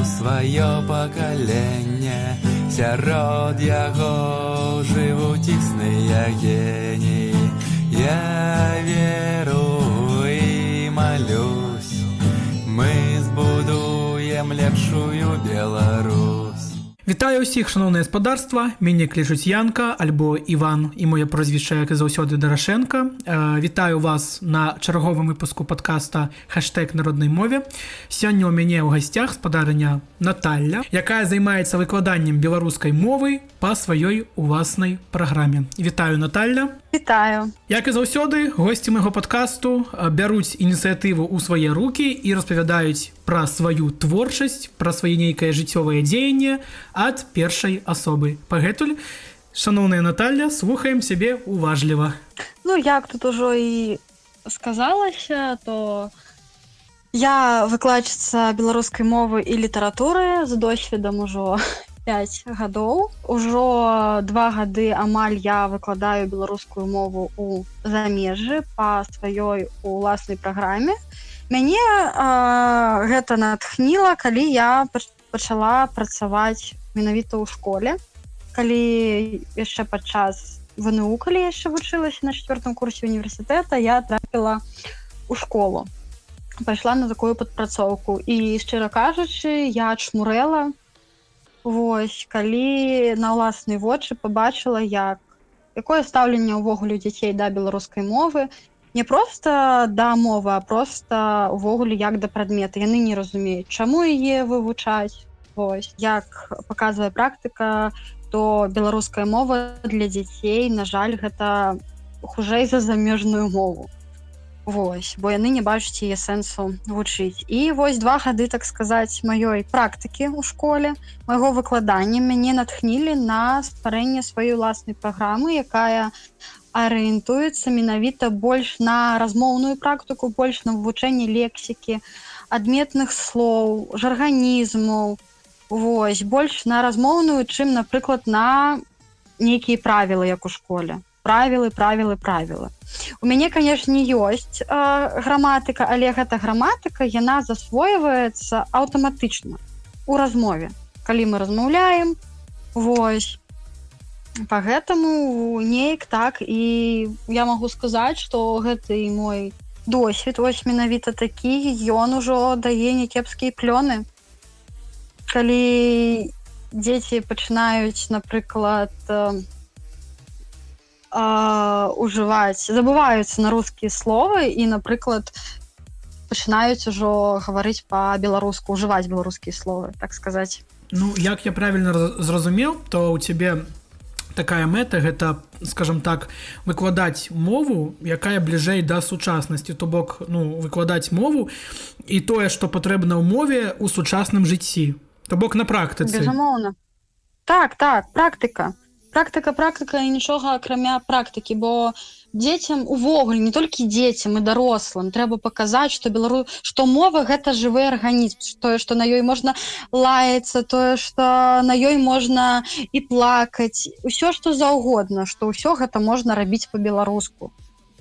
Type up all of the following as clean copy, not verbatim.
сваё пакаленне, сярод яго жывуць існыя геніі. Я веру і малюсь, мы збудуем лепшую Беларусь. Вітаю ўсіх, шаноўнае гаспадарства. Мяне клічуць Янка, альбо Іван, і моє прозвішча, як і заўсёды, Дарашенко. Вітаю вас на чарговым выпуску падкаста «Хэштэг народнай мове». Сёння ў мяне ў гасцях спадарыня Наталля, якая займаецца выкладаннем беларускай мовы па сваёй уласнай праграме. Вітаю, Наталля. Вітаю. Як і заўсёды, госці майго падкасту бяруць ініцыятыву ў свае рукі і распавядаюць пра сваю творчасць, пра свае нейкае жыццёвае дзеянне ад першай асобы. Пагэтуль, шаноўная Наталля, слухаем сябе уважліва. Ну, як тут ужо і сказалася, то я выкладчыца беларускай мовы і літаратуры з досведам ужо 5 гадоў. Ужо 2 гады амаль я выкладаю беларускую мову ў замежжы па сваёй уласнай праграме. Мяне гэта натхніла, калі я пачала працаваць менавіта ў школе. Калі яшчэ падчас ВНУ, калі яшчэ вучылася на 4-м курсе універсітэта, я трапіла ў школу. Пайшла на такую падпрацоўку. І, шчыра кажучы, я чмурэла. Вось, калі на ўласныя вочы пабачыла, якое стаўленне ўвогуле у дзяцей да беларускай мовы, не проста да мовы, а проста ўвогуле як да прадмета. Яны не разумеюць, чаму яе вывучаць. Вось, як паказвае практыка, то беларуская мова для дзяцей, на жаль, гэта хужэй за замежную мову. Вось, бо яны не бачаць яе сэнсу вучыць. І вось 2 гады, так сказаць, маёй практыкі ў школе, майго выкладання мяне натхнілі на стварэнне сваёй уласнай праграмы, якая арыентуецца менавіта больш на размоўную практыку, больш на вывучэнне лексікі, адметных слоў, жарганізмаў, вось, больш на размоўную, чым, напрыклад, на нейкія правілы, як у школе. Правілы. У мяне, канешне, ёсць граматыка, але гэта граматыка, яна засвойваецца аўтаматычна у размове. Калі мы размаўляем, вось, па-гэтаму неяк так, і я магу сказаць, што гэты мой досвед, вось менавіта такі, ён ужо дае някепскія плёны. Калі дзеці пачынаюць, напрыклад, забываюцца на рускія словы і, напрыклад, пачынаюць ужо гаварыць па-беларуску, ужываць беларускія словы, так сказаць. Ну, як я правільна зразумеў, то ў цябе такая мэта, гэта, скажам так, выкладаць мову, якая бліжэй да сучаснасці, то бок, ну, выкладаць мову і тое, што патрэбна ў мове ў сучасным жыцці, то бок на практыцы. Безумоўна. Так, практыка. Практыка і нічога акрамя практыкі, бо дзецям увогуле, не толькі дзецям і дарослым, трэба паказаць, што мова гэта жывы арганізм, тое, што на ёй можна лаяцца, тое, што на ёй можна і плакаць, усё што заўгодна, што ўсё гэта можна рабіць па-беларуску.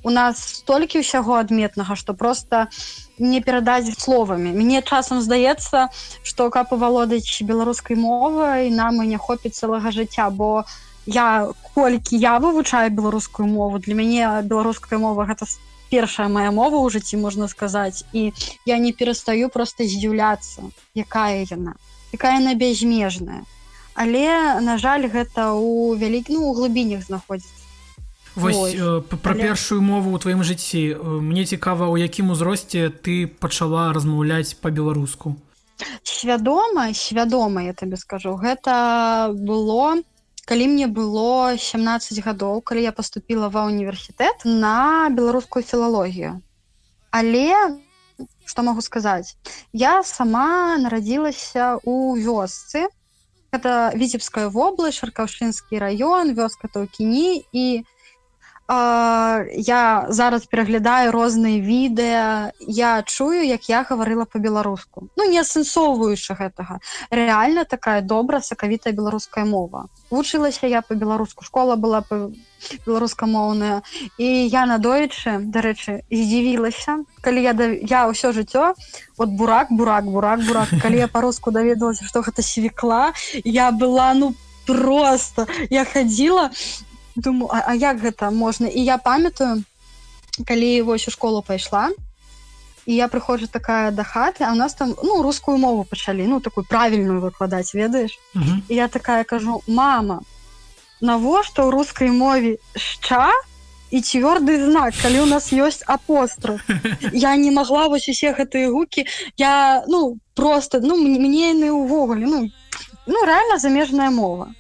У нас столькі ўсяго адметнага, што проста не перадаць словамі. Мне часам здаецца, што каб авалодаць беларускай мовай, нам і не хопіць цэлага жыцця, бо колькі я вывучаю беларускую мову, для мяне беларуская мова гэта першая моя мова ў жыцці, можна сказаць, і я не перастаю проста здзіўляцца, якая яна бязмежная. Але, на жаль, гэта у глыбінях знаходзіцца. Вось, пра першую мову ў тваім жыцці. Мне цікава, у якім узросце ты пачала размаўляць па-беларуску? Свядома, я табе скажу. Гэта было, калі мне было 17 гадоў, калі я паступіла ва ўніверсітэт на беларускую філалогію. Але, што магу сказаць, я сама нарадзілася ў вёсцы. Гэта Віцебская вобласць, Шаркаўшчынскі раён, вёска Таўкіні, і я зараз пераглядаю розныя відэа, я чую, як я гаварыла па-беларуску. Ну, не асэнсоўваючы гэтага. Рэальна такая добра сакавітая беларуская мова. Вучылася я па-беларуску, школа была беларускамоўная, і я надоечы, дарэчы, здзівілася, калі я ўсё жыццё, от бурак, калі я па-руску даведалася, што гэта свекла, я была, просто, я хадзіла, думаю, а як гэта можна? І я памятаю, калі вось у школу пайшла, і я прыходжу такая да хаты, а у нас там, рускую мову пачалі, такую правільную выкладаць, ведаеш? І я такая кажу, мама, навошта ў рускай мове шча і цвёрды знак, калі у нас ёсць апостроф? Я не магла вось усе гэтыя гукі, я, просто, мне яны ўвогуле, рэальна замежная мова.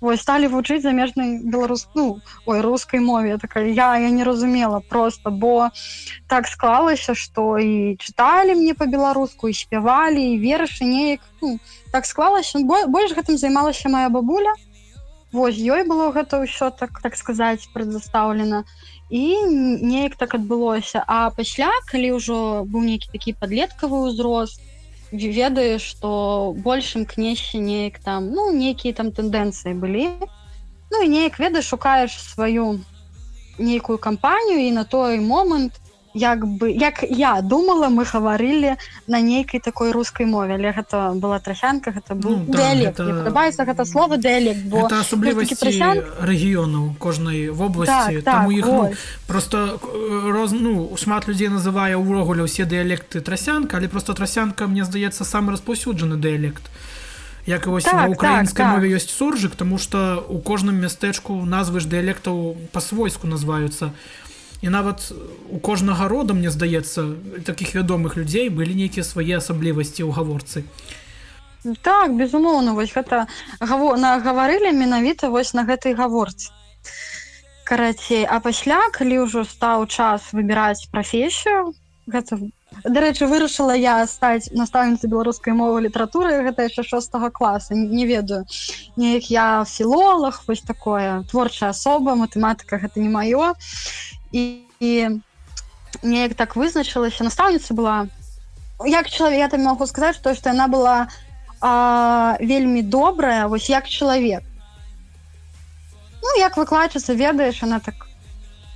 Вось, сталі вучыць замежнай рускай мове. Я не разумела просто, бо так склалася, што і чыталі мне па-беларуску, і спявалі, і вершы неяк, так склалася. Больш гэтым займалася моя бабуля. Вось, ёй было гэта ўсё, так сказаць, прадастаўлена. І неяк так адбылося. А пасля, калі ўжо быў нейкі такі падлеткавы ўзрост, ведаеш, што больш імкнешся неяк там, нейкія там тэндэнцыі былі. І неяк, ведаеш, шукаеш сваю нейкую кампанію, і на той момант, як я думала, мы гаварылі на нейкай такой рускай мове, але гэта была трасянка, гэта быў дыялект. Мне падабаецца гэта слова дыялект, бо гэта асаблівасці рэгіёнаў кожнай вобласці, таму іх просто шмат людзей называе ўвогуле ўсе дыялекты трасянка, але просто трасянка, мне здаецца, самы распаўсюджаны дыялект. Як і вось ва ўкраінскай мове ёсць суржык, таму што ў кожным мястэчку назвы ж дыялектаў па-свойску называюцца. І нават у кожнага рода, мне здаецца, такіх вядомых людзей былі нейкія свае асаблівасці ў гаворцы. Так, безумоўна, вось гэта гаварылі менавіта вось на гэтай гаворцы. Карацей, а пасля, калі ўжо стаў час выбіраць прафесію, дарэчы, вырашыла я стаць настаўніцай беларускай мовы і літаратуры, гэта яшчэ 6 класа, не ведаю. Неяк я філолог, вось такое, творчая асоба, матэматыка гэта не маё. І неяк так вызначылася. Настаўніца была, як чалавек, я там магу сказаць, што яна была вельмі добрая, вось як чалавек. Як выкладчыца, ведаеш, она так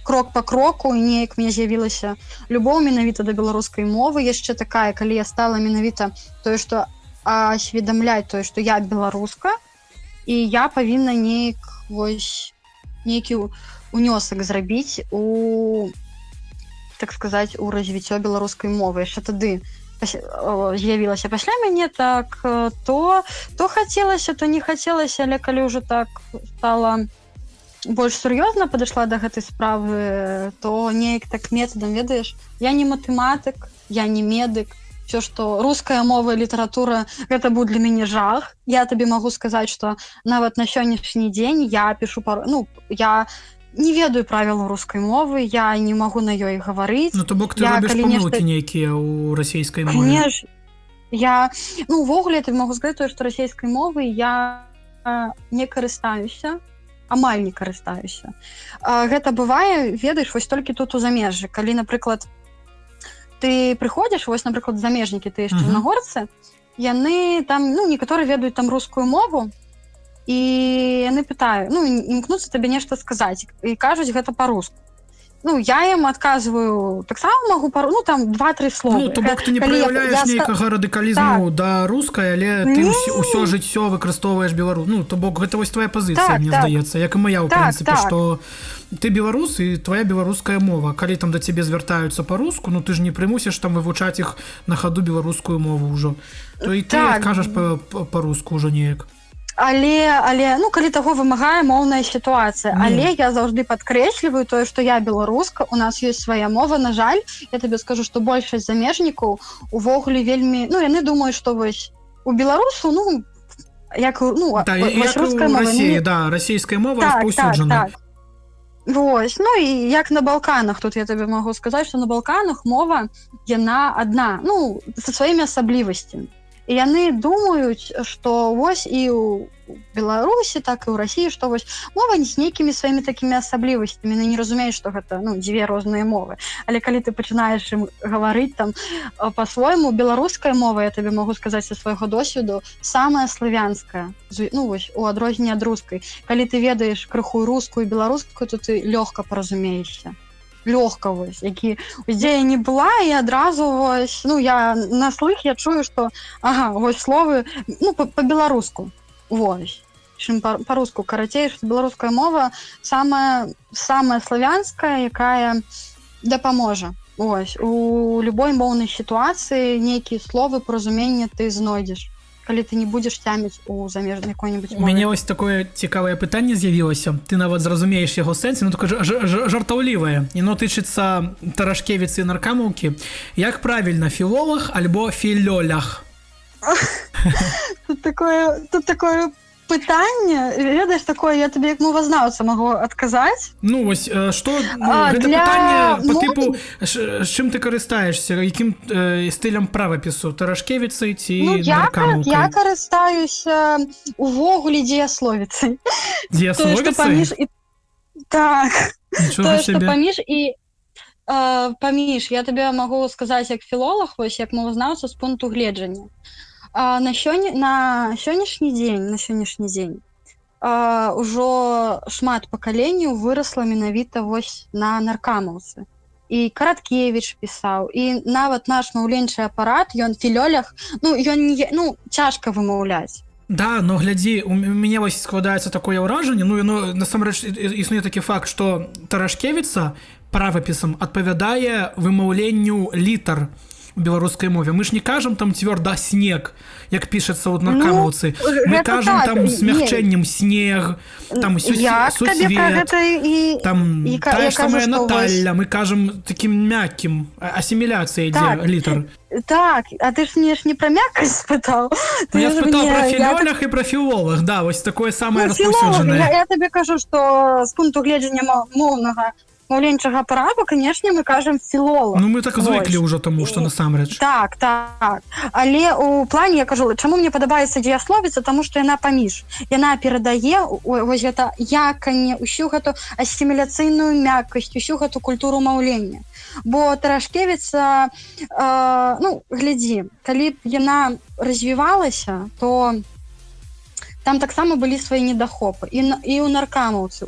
крок па кроку, і неяк мне з'явілася любоў менавіта да беларускай мовы. Яшчэ такая, калі я стала менавіта тое, што асведамляць тое, што я беларуска, і я павінна неяк вось нейкі унёсак зрабіць у, так сказаць, у развіццё беларускай мовы. Яшчэ тады з'явілася. Пасля мяне так то хацелася, то не хацелася, але калі ўжо так стала больш сур'ёзна падышла да гэтай справы, то неяк так метадам, ведаеш, я не матэматык, я не медык, все, што руская мова і літаратура, гэта быў для мяне жах. Я табе магу сказаць, што нават на сённяшні дзень я пішу я не ведаю правілаў рускай мовы, я не магу на ёй гаварыць. То бок ты робіш памылкі нейкія ў расейскай мове? Конечно. Я, увогуле, я табе магу сказаць, што расейскай мовы я не карыстаюся, амаль не карыстаюся. Гэта бывае, ведаеш, вось толькі тут у замежжы. Калі, напрыклад, ты прыходзіш, вось, напрыклад, замежнікі, ты яшчэ на горцы, яны там, некаторыя ведаюць там рускую мову, і яны пытаюць, імкнуцца табе нешта сказаць, і кажуць гэта па-руску. Я ім адказваю, таксама магу там 2-3 словы. То бок ты не праяўляеш нейкага радыкалізму да рускай, але ты ўсё жыццё выкарыстоўваеш беларус. То бок гэта вось твая пазіцыя, мне здаецца, як і мая, ў прынцыпе, што ты беларус і твоя беларуская мова. Калі там да цябе звяртаюцца па-руску, ты ж не прымусіш там вывучаць іх на хаду беларускую мову ўжо. То і ты адкажаш па-руску ўжо неяк. Але, калі таго вымагае моўная сітуацыя. Але я заўжды падкрэсліваю тое, што я беларуска, у нас ёсць свая мова. На жаль, я табе скажу, што большасць замежнікаў увогуле вельмі... яны думаюць, што вось у беларусу, як руская мова. Расійская мова распаўсюджана. Вось, і як на Балканах, тут я табе магу сказаць, што на Балканах мова, яна адна, са сваімі асаблівасцямі. і яны думаюць, што вось і ў Беларусі, так і ў Расіі, што вось мова з нейкімі сваімі такімі асаблівасцямі, яны не разумеюць, што гэта дзве розныя мовы. Але калі ты пачынаеш ім гаварыць там па-свойму, беларуская мова, я табе магу сказаць са свайго досведу, самая славянская, вось у адрозненне ад рускай. Калі ты ведаеш крыху рускую і беларускую, то ты лёгка паразумеешся. Лёгка вось, які дзе я не была, і адразу вось, я на слых я чую, што вось словы па-беларуску. Вось. Чым па-руску карацей, што беларуская мова самая славянская, якая дапаможа. Вось. У любой моўнай сітуацыі нейкія словы, паразуменне ты знойдзеш, калі ты не будзеш цяміць у замежнай якой-небудзь мове. У мяне вось такое цікавае пытанне з'явілася. Ты нават зразумееш яго сэнс, такое жартаўлівае. Яно тычыцца Тарашкевіцы і наркамаўкі. Як правільна, філолог альбо філёлях? Тут такое пытанне, ведаеш, такое, я табе як мовазнаўца магу адказаць. Вось, што, гэта пытанне па тыпу, з чым ты карыстаешся, якім стылем правапісу, Тарашкевіцай ці наркамаўкай? Я карыстаюся увогуле дзеясловіцай. Дзеясловіцай? Так. Нічога сабе. Паміж, я табе магу сказаць як філолог, вось як мовазнаўца з пункту гледжання. На сённяшні дзень ужо шмат пакаленняў вырасла менавіта вось на наркамаўцы. І Караткевіч пісаў, і нават наш маўленчы апарат, ён філёлях, цяжка вымаўляць. Да, но глядзі, у мяне вось складаецца такое ўражанне, насамрэч існуе такі факт, што Тарашкевіца правапісам адпавядае вымаўленню літар у беларускай мове. Мы ж не кажам там цвёрда снег, як пішацца ў наркамаўцы. Мы кажам там змягчэннем снег, там сусвет, там тая ж самая Наталля, мы кажам такім мяккім, асіміляцыя ідзе літар. Так, а ты ж мне не пра мяккасць спытаў. Я спытаў пра філёлях і пра філолог, да, вось такое самае распаўсюджанае. Я табе кажу, што з пункту гледжання моўнага маўленчага апарату, канешне, мы кажам філолог. Мы так звыклі ўжо таму, што насамрэч. Так. Але ў плане, я кажу, чаму мне падабаецца дзеясловіца, таму што яна паміж. Яна перадае вось гэта яканне, усю гэту асіміляцыйную мяккасць, усю гэту культуру маўлення. Бо Тарашкевіца, глядзі, калі б яна развівалася, то там таксама былі свае недахопы. І ў наркамаўцаў.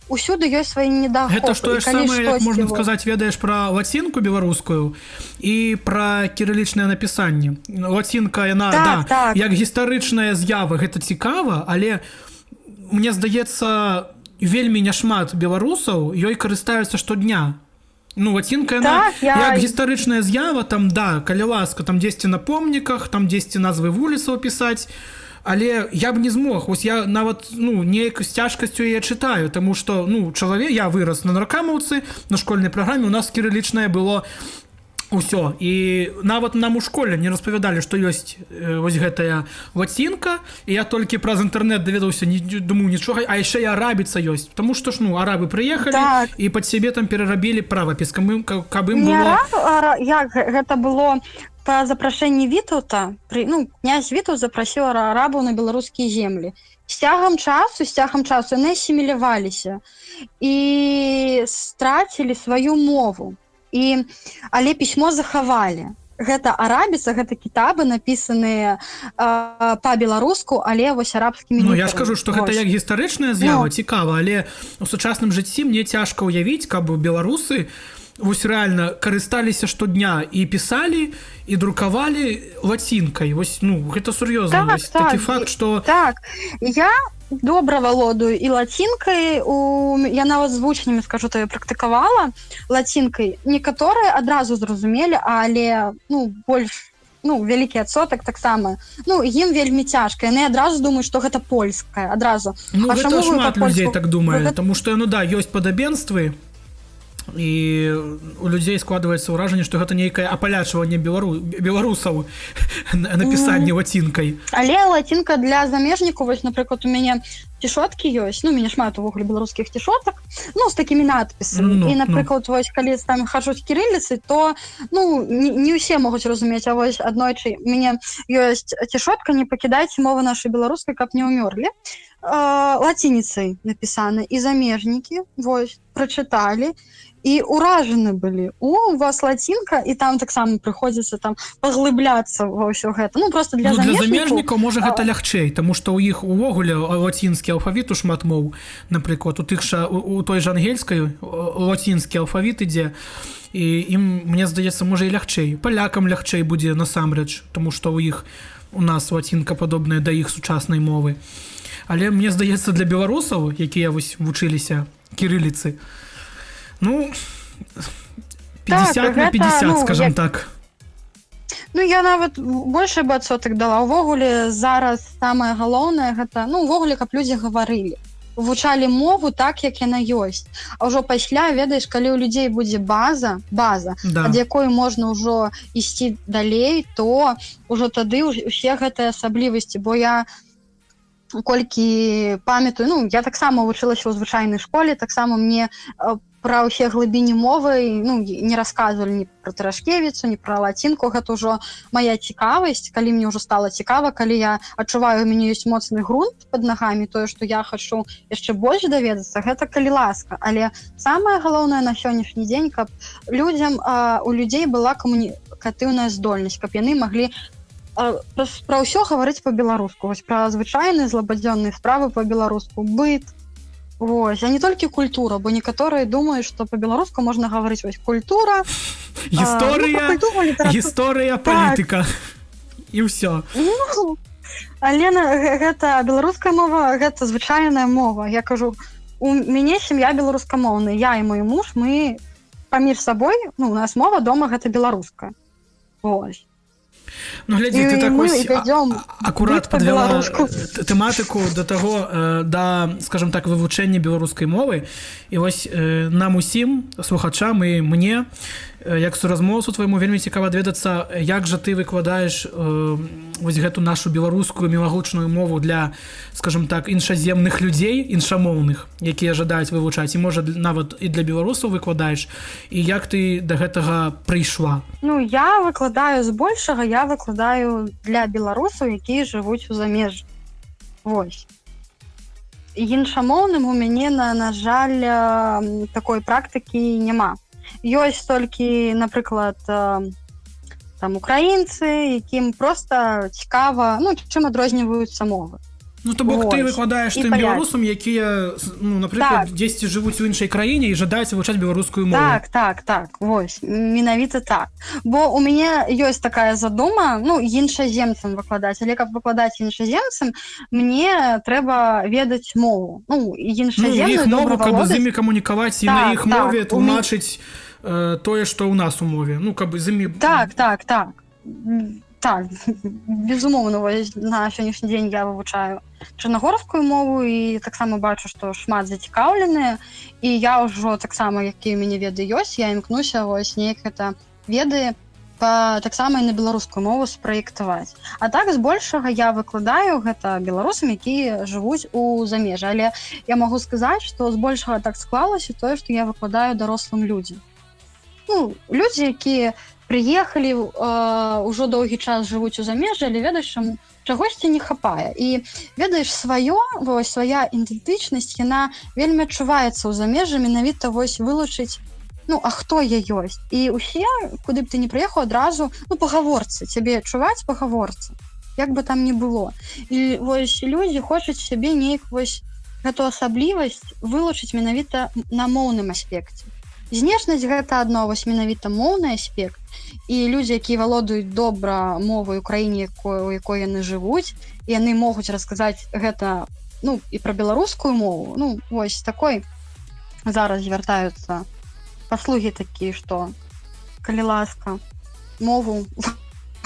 Усюды ёсць свае недахопы. Гэта ж тое ж самае, як можна сказаць, ведаеш пра лацінку беларускую і пра кірылічнае напісанне. Лацінка, яна, як гістарычная з'ява, гэта цікава, але мне здаецца, вельмі няшмат беларусаў ёй карыстаюцца штодня. Лацінка, яна як гістарычная з'ява, там, каля ласка, там дзесьці на помніках, там дзесьці назвы вуліцаў пісаць, але я б не змог. Вось я нават неяк з цяжкасцю я чытаю, таму што чалавек, я вырас на наркамаўцы, на школьнай праграме, у нас кірылічнае было ўсё. І нават нам у школе не распавядалі, што ёсць вось гэтая лацінка, і я толькі праз інтэрнэт даведаўся, думаю, нічога, а яшчэ і арабіца ёсць, таму што ж, арабы прыехалі і пад сябе там перарабілі правапіс, каб ім было... Як гэта было... Па запрашэнні Вітаўта, князь Вітаўт запрасіў арабаў на беларускія землі. З цягам часу яны асіміляваліся і страцілі сваю мову. Але пісьмо захавалі. Гэта арабіца, гэта кітабы, напісаныя па-беларуску, але вось арабскімі літарамі. Я скажу, што гэта як гістарычная з'ява, цікава, але ў сучасным жыцці мне цяжка ўявіць, каб беларусы вось рэальна карысталіся штодня і пісалі, і друкавалі лацінкай. Вось, гэта сур'ёзна. Такі факт, што... Так, я добра валодаю і лацінкай, я нават з вучнямі, скажу, то я практыкавала лацінкай. Некаторыя адразу зразумелі, але, больш, вялікі адсотак таксама. Ім вельмі цяжка. Яны адразу думаюць, што гэта польская, адразу. Гэта шмат людзей так думае, таму што, ёсць падабенствы, і у людзей складваецца ўражанне, што гэта нейкае апалячванне беларусаў напісанне лацінкай. Але лацінка для замежнікаў, вось, напрыклад, у мяне цішоткі ёсць, ну, у мяне шмат увогуле беларускіх цішотак, ну, з такімі надпісамі. І, напрыклад, вось, калі там хожуць кірыліцы, то, ну, не ўсе могуць разумець, а вось аднойчы у мяне ёсць цішотка «Не пакідайце мовы нашай беларускай, каб не ўмёрлі». Лацініцай напісаны, і замежнікі, вось, прачыталі, і ўражаны былі. У вас лацінка, і там таксама прыходзіцца там паглыбляцца ва ўсё гэта. Ну, просто для замежнікаў... Для замежнікаў, можа, гэта лягчэй, таму што ў іх увогуле лацінскі алфавіт у шмат моў, напрыклад, у той жа ангельскай лацінскі алфавіт ідзе, і ім, мне здаецца, можа і лягчэй. Палякам лягчэй будзе насамрэч, таму што ў іх у нас лацінка падобная да іх сучаснай мовы. Але мне здаецца, для беларусаў, якія вось вучыліся кірыліцы, ну, 50 на 50, скажем так. Ну, я нават больше бы адсотак дала. Увогуле, зараз самае галоўнае гэта, ну, увогуле, каб людзі гаварылі. Вывучалі мову так, як яна ёсць. А ўжо пасля, ведаеш, калі ў людзей будзе база, ад якой можна ўжо ісці далей, то ўжо тады усе гэтыя асаблівасці, бо я колькі памятаю, ну, я таксама вучылася ў звычайнай школе, таксама мне пра ўсе глыбіні мовы, ну, не расказвалі ні пра Тарашкевіцу, ні пра лацінку, гэта ўжо мая цікавасць, калі мне ўжо стала цікава, калі я адчуваю, у мяне ёсць моцны грунт пад нагамі, тое, што я хачу яшчэ больш даведацца, гэта калі ласка. Але самае галоўнае на сённяшні дзень, каб людзям, у людзей была камунікатыўная здольнасць, каб яны маглі пра ўсё гаварыць па-беларуску, вось пра звычайныя злабадзённыя справы па-беларуску, быт, вось, а не толькі культура, бо некаторыя думаюць, што па-беларуску можна гаварыць вось культура, гісторыя, палітыка і ўсё. Але гэта беларуская мова, гэта звычайная мова. Я кажу, у мяне сям'я беларускамоўная, я і мой муж, мы паміж сабой, ну, у нас мова дома гэта беларуская. Вось. Ну, глядзі, ты так ось акурат падвяла тэматыку да таго, да, скажем так, вывучэння беларускай мовы. І вось нам усім, слухачам і мне, як суразмоўцу твайму, вельмі цікава даведацца, як жа ты выкладаеш вось гэту нашу беларускую мілагучную мову для, скажем так, іншаземных людзей, іншамоўных, якія жадаюць вывучаць, і можа нават і для беларусаў выкладаеш, і як ты да гэтага прыйшла? Ну, я выкладаю збольшага, я выкладаю для беларусаў, якія жывуць у замежжы. Вось. Іншамоўным у мяне, на жаль, такой практыкі няма. Ёсць толькі, напрыклад, там украінцы, якім проста цікава, ну, чым адрозніваюцца мовы. Ну, то бок ты выкладаеш тым беларусам, якія, ну, напрыклад, дзесьці жывуць у іншай краіне і жадаюць вывучаць беларускую мову. Так, вось, менавіта так. Бо у мяне ёсць такая задума, ну, іншаземцам выкладаць, але каб выкладаць іншаземцам, мне трэба ведаць мову. Ну, іншаземную добра валодаць. Каб з імі камунікаваць і на іх мове тлумачыць тое, што ў нас у мове. Ну, каб з імі... Так, безумоўна, на сённяшні дзень я вывучаю чарнагорскую мову і таксама бачу, што шмат зацікаўленыя, і я ўжо таксама, якія ў мяне веды ёсць, я імкнуся вось неяк гэта веды таксама і на беларускую мову спраектаваць. А так, збольшага я выкладаю гэта беларусам, якія жывуць у замежжы. Але я магу сказаць, што збольшага так склалася тое, што я выкладаю дарослым людзям. Ну, людзі, якія прыехалі, ўжо доўгі час жывуць у замежжы, але ведаеш, чагосьці не хапае. І ведаеш, свая ідэнтычнасць, яна вельмі адчуваецца ў замежжы, менавіта вось вылучыць, ну, а хто я ёсць. І ўсе, куды б ты не прыехаў, адразу, ну, пагаворцы, цябе адчуваць пагаворцы, як бы там ні было. І вось людзі хочуць сябе неяк вось гэту асаблівасць вылучыць менавіта на моўным аспекце. Знешнасць гэта адно, вось менавіта моўны аспект, і людзі, якія валодаюць добра мовай у краіне, у якой яны жывуць, і яны могуць расказаць гэта, ну, і пра беларускую мову, ну, вось такой зараз звяртаюцца паслугі такія, што, калі ласка, мову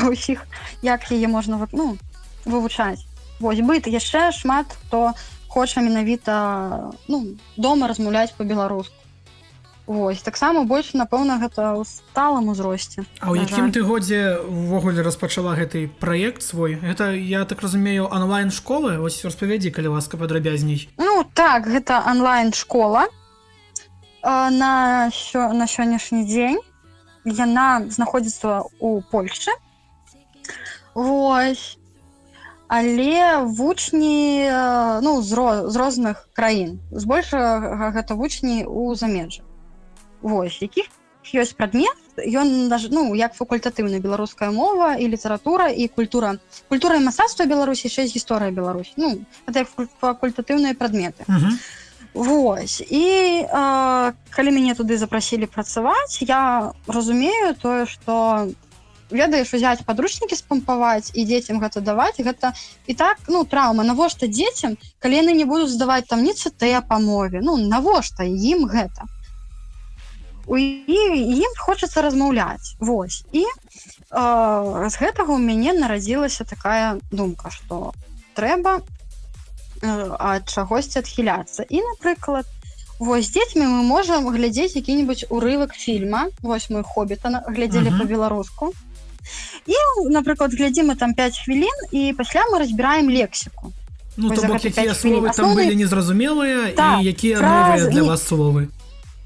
ўсіх, як яе можна, ну, вывучаць. Вось, быт, яшчэ шмат хто хоча менавіта, ну, дома размаўляць па-беларуску. Вось, таксама больш, напэўна, гэта ў сталым узросце. А ў якім ты годзе ўвогуле распачала гэты праект свой? Гэта, я так разумею, онлайн-школа? Вось распавядзі, калі ласка, падрабязней. Ну, так, гэта онлайн-школа. На сённяшні дзень яна знаходзіцца ў Польшчы. Вось. Але вучні, ну, з розных краін. Збольшага гэта вучні ў замежжы. Вось, якіх ёсць прадмет, ён, ну, як факультатыўны беларуская мова і літаратура і культура. Культура і мастацтва Беларусі, яшчэ ёсць гісторыя Беларусі. Ну, гэта як факультатыўныя прадметы. Вось. І калі мяне туды запрасілі працаваць, я разумею тое, што ведаеш, узяць падручнікі спампаваць і дзецям гэта даваць, гэта і так, ну, траўма. Навошта дзецям, калі яны не будуць здаваць там ні ЦТ па мове? Ну, навошта ім гэта? Ім хочацца размаўляць. Вось. І з гэтага ў мяне нарадзілася такая думка, што трэба ад чагосьці адхіляцца. І, напрыклад, вось, з дзецьмі мы можам глядзець які-небудзь урывак фільма. Вось мы «Хоббіта» глядзелі па-беларуску. І, напрыклад, глядзім мы там 5 хвілін, і пасля мы разбіраем лексіку. Ну, то бок, якія словы там былі незразумелыя, і якія новыя для вас словы.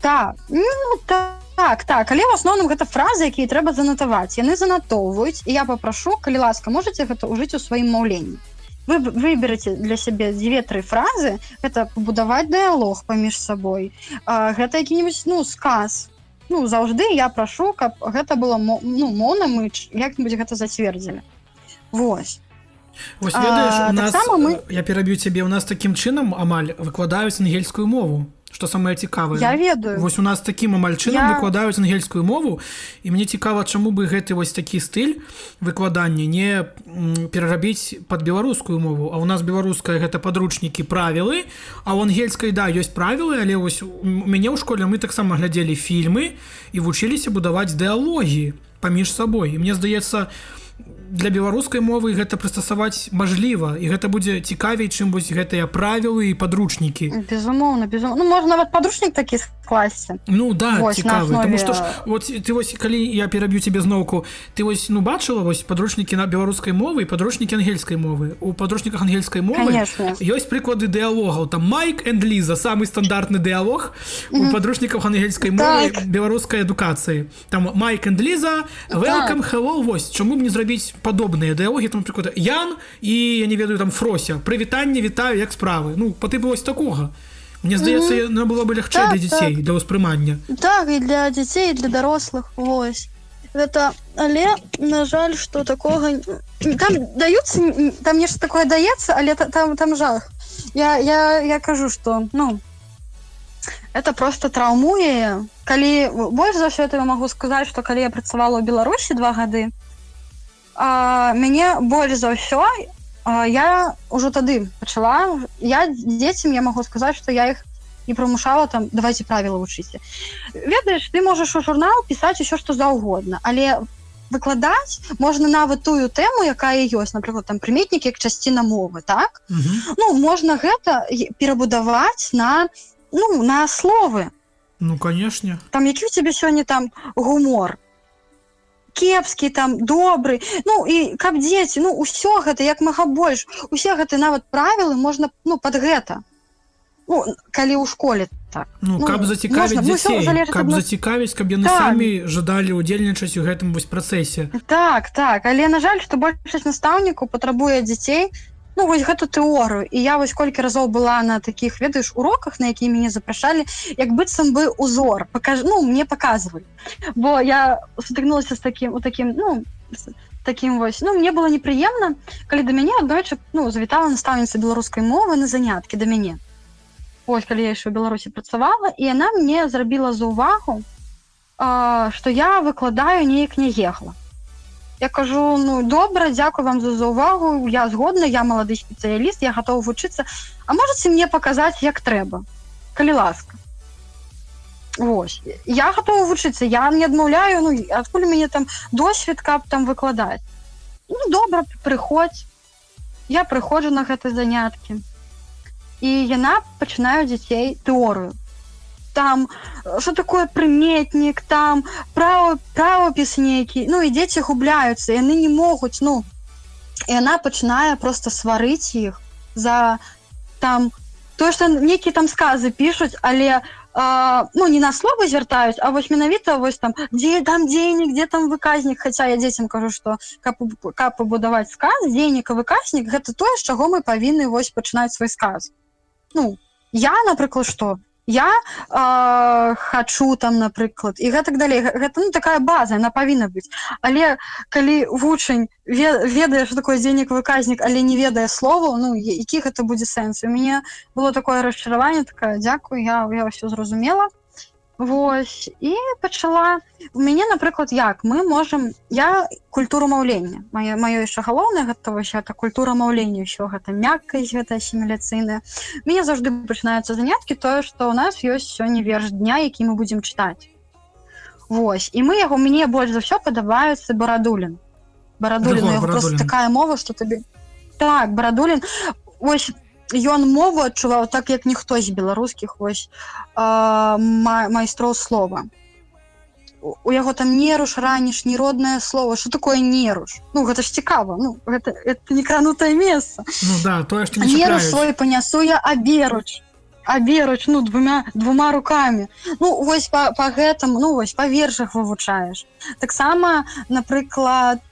Так, ну, так, але в асноўным гэта фразы, якія трэба занатаваць. Яны занатоўваюць, і я папрашу, калі ласка, можаце гэта ўжыць у сваім маўленні. Вы выбераце для сябе 2-3 фразы, гэта пабудаваць дыялог паміж сабой, гэта які-небудзь, ну, сказ. Ну, заўжды я прашу, каб гэта было, ну, моўна, мы як-небудзь гэта зацвердзілі. Вось. Вось, ведаеш, у нас, я пераб'ю цябе, у нас такім чынам амаль выкладаюць ангельскую мову. Што самае цікавае. Я ведаю. Вось у нас такім амаль чынам выкладаюць ангельскую мову, і мне цікава, чаму бы гэты вось такі стыль выкладання не перарабіць пад беларускую мову. А у нас беларуская гэта падручнікі, правілы, а ў ангельскай, да, ёсць правілы, але вось у мяне ў школе мы таксама глядзелі фільмы і вучыліся будаваць дыялогі паміж сабой. І мне здаецца, для беларускай мовы гэта прыстасаваць мажліва, і гэта будзе цікавей, чым вось гэтыя правілы і падручнікі. Безумоўна. Ну, можна нават падручнік такі скласці. Ну, да, цікавы, тому што ж, вот ты вось, калі я пераб'ю цябе зноўку, ты вось, ну, бачыла вось падручнікі на беларускай мовы і падручнікі ангельскай мовы. У падручніках ангельскай мовы ёсць прыклады дыялогаў. Там Майк энд Ліза, самы стандартны дыялог у падручніках ангельскай мовы беларускай адукацыі. Там Майк энд Ліза, welcome, hello, вось. Чаму б не зрабіць падобныя дыялогі, там, напрыклад, Ян і, я не ведаю, там, Фрося. Прывітанне, вітаю, як справы. Ну, па тыпу вось такога. Мне здаецца, яна была бы лягчэй для дзяцей, для ўспрымання. Так, і для дзяцей, і для дарослых, вось. Гэта, але, на жаль, што такога... Там даюцца, там нешта такое даецца, але там жах. Я кажу, што, ну, это просто траўмуе. Калі, больш за ўсё я магу сказаць, што калі я працавала ў Беларусі 2 гады, мяне больш за ўсё, я ўжо тады пачала, дзецям я магу сказаць, што я іх не прымушала там, давайце правілы вучыце. Ведаеш, ты можаш у журнал пісаць усё, што заўгодна, але выкладаць можна нават тую тэму, якая ёсць, напрыклад, там прыметнікі як часціна мовы, так? Ну, можна гэта перабудаваць на словы. Ну, канешне. Там які ў цябе сёння там гумор? Кепскі, там, добры, ну, і каб дзеці, ну, усё гэта, як мага больш, усе гэты нават правілы можна, ну, пад гэта, ну, калі ў школе, так. Ну, каб зацікавіць дзяцей, каб зацікавіць, каб яны самі жадалі удзельнічаць у гэтым вось працэсе. Так, але, на жаль, што большасць настаўнікаў патрабуе дзяцей, ну, вось гэту тэорыю, і я вось колькі разоў была на такіх, ведаеш, уроках, на якія мяне запрашалі, як быццам бы узор, ну, мне паказвалі, бо я сутыкнулася з такім вось, ну, мне было непрыемна, калі да мяне аднойчы, ну, завітала настаўніца беларускай мовы на заняткі да мяне. Ось, калі я яшчэ ў Беларусі працавала, і яна мне зрабіла заўвагу, што я выкладаю неяк няегла. Я кажу, ну, добра, дзякую вам за увагу, я згодна, я малады спецыяліст, я гатова вучыцца, а можаце мне паказаць, як трэба, калі ласка. Вось, я гатова вучыцца, я не адмаўляю, ну, адкуль у мяне там досвед, каб там выкладаць. Ну, добра, прыходзь. Я прыходжу на гэтыя заняткі. І яна пачынаю дзяцей тэорыю. там, что такое прыметнік, там, правопіс нейкі, ну, і дзеці губляюцца, яны не могуць, ну, і яна пачынае просто сварыць іх за, там, тое, што нейкія там сказы пішуць, але, ну, не на словы звяртаюць, а вось менавіта, вось там, дзе там дзейнік, дзе там выказнік, хаця я дзецям кажу, што каб пабудаваць сказ, дзейнік і выказнік, гэта тое, з чаго мы павінны, вось, пачынаць свой сказ. Ну, я, напрыклад, што? Я хачу там, напрыклад, і гэтак далей. Гэта, ну, такая база, яна павінна быць. Але калі вучань ведае, што такое дзейнік-выказнік, але не ведае словаў, ну, які гэта будзе сэнс? У мяне было такое расчараванне, такая, дзякуй, я ўсё зразумела. Вось, і пачала. У мяне, напрыклад, як? Мы можам... Я культуру маўлення. Маё яшчэ галоўнае, гэта вось гэта культура маўлення, ўсё гэта мяккасць, гэта асіміляцыйная. У мяне заўжды пачынаюцца заняткі тое, што ў нас ёсць сёння верш дня, які мы будзем чытаць. Вось, і мы яго, мне больш за ўсё падабаецца Барадулін. Барадулін, яго просто такая мова, што табе... Так, Барадулін. Вось, ён мову адчуваў так, як ніхто з беларускіх, вось, майстроў слова. У яго там неруш, раніш, нероднае слово. Што такое неруш? Ну, гэта ж цікава. Ну, гэта не кранутае месца. Ну да, тое, што не чакаюць. Неруш свой панясу я аберуч. Аберуч, ну, двума рукамі. Ну, вось па гэтым, ну, вось, па вершах вывучаеш. Таксама, напрыклад,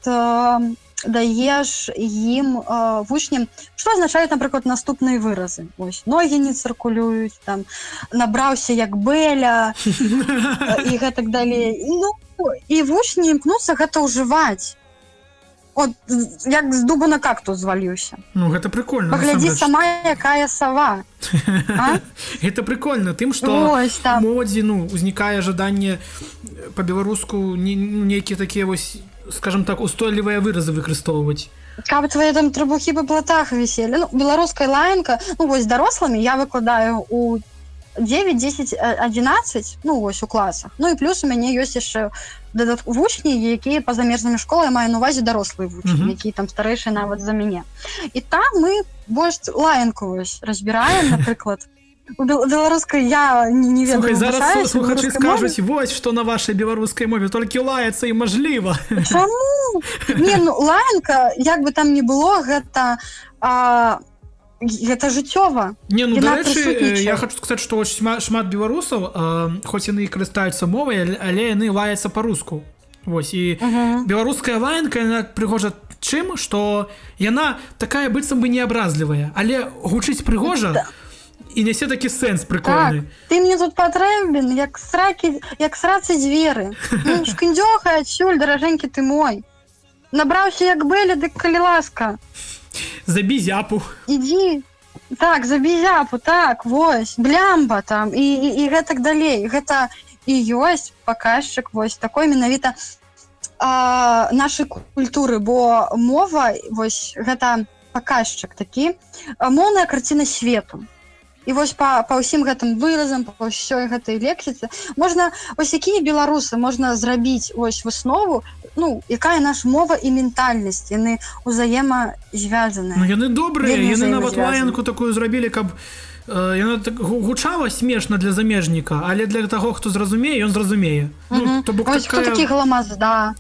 даеш ім вучням, што азначаюць, напрыклад, наступныя выразы. Ось, ногі не цыркулююць, там, набраўся як Бэля, і гэтак далей. Ну, і вучні імкнуцца гэта ўжываць. От, як з дуба на кактус зваліўся. Ну, гэта прикольна. Паглядзі сама, якая сава. Гэта прикольна тым, што моладзі, ну, узнікае жаданне па-беларуску нейкія такія вось, скажем так, устойлівыя выразы выкарыстоўваць. Каб твае там трыбухі па платах віселі. Ну, беларуская лаянка, ну, вось дарослымі я выкладаю у 9, 10, 11, ну, вось у класах. Ну, і плюс у мяне ёсць яшчэ вучні, якія па замежнымі школы, я маю на увазе дарослыя вучні, якія там старэйшыя нават за мяне. І там мы больш лаянку вось разбіраем, напрыклад. У беларускай я не ведаю. Слухай, зараз слухачы скажуць, вось што на вашай беларускай мове, толькі лаяцца і мажліва. Чаму? Не, ну, лаянка, як бы там ні было, гэта жыццёва. Не, ну, дарэчы, я хочу сказаць, што шмат беларусаў, хоць яны і карыстаюцца мовай, але яны лаяцца па-руску. Вось, і беларуская лаянка, яна прыгожа чым, што яна такая быццам бы неабразлівая, але гучыць прыгожа, і нясе такі сэнс прикольны. Так, ты мне тут патрэбен, як срацы дзверы. Ну, шкіндзёхай адсюль, даражэнькі ты мой. Набраўся як Бэля, дык калі ласка. Забі зяпу. Ідзі. Так, забі зяпу, так, вось, блямба там, і гэтак далей. Гэта і ёсць паказчык, вось, такой менавіта нашай культуры, бо мова, вось, гэта паказчык такі, моўная карціна свету. І вось па ўсім гэтым выразам, па ўсёй гэтай лексіцы, можна, вось якія беларусы можна зрабіць вось выснову, ну, якая наша мова і ментальнасць, яны ўзаемазвязаныя. Ну, яны добрыя, яны нават лаянку такую зрабілі, каб яна так гучала смешна для замежніка, але для таго, хто зразумее, ён зразумее. Ну, то бок ось такая... хто такі гламазда?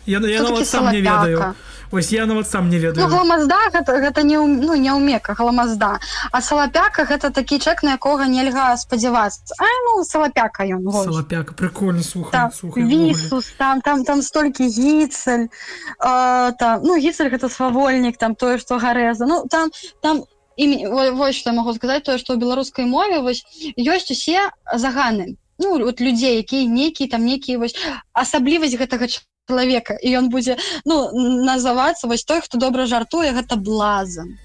Я нават сам не ведаю. Ось я нават сам не ведаю. Ну, гламазда гэта не ўмека, гламазда. А салапяка гэта такі чэк, на якога нельга спадзявацца. Ну, салапяка ён. Салапяка, прикольно, слухай. Вісус, там столькі гіцаль. Ну, гіцаль гэта свавольнік, там тое, што гарэза. Ну, там вось што я магу сказаць, тое, што ў беларускай мове вось ёсць усе заганы. Ну, от людзей, якія нейкія вось асаблівасць гэтага чалавека, і ён будзе, ну, называцца вось той, хто добра жартуе, гэта блазан.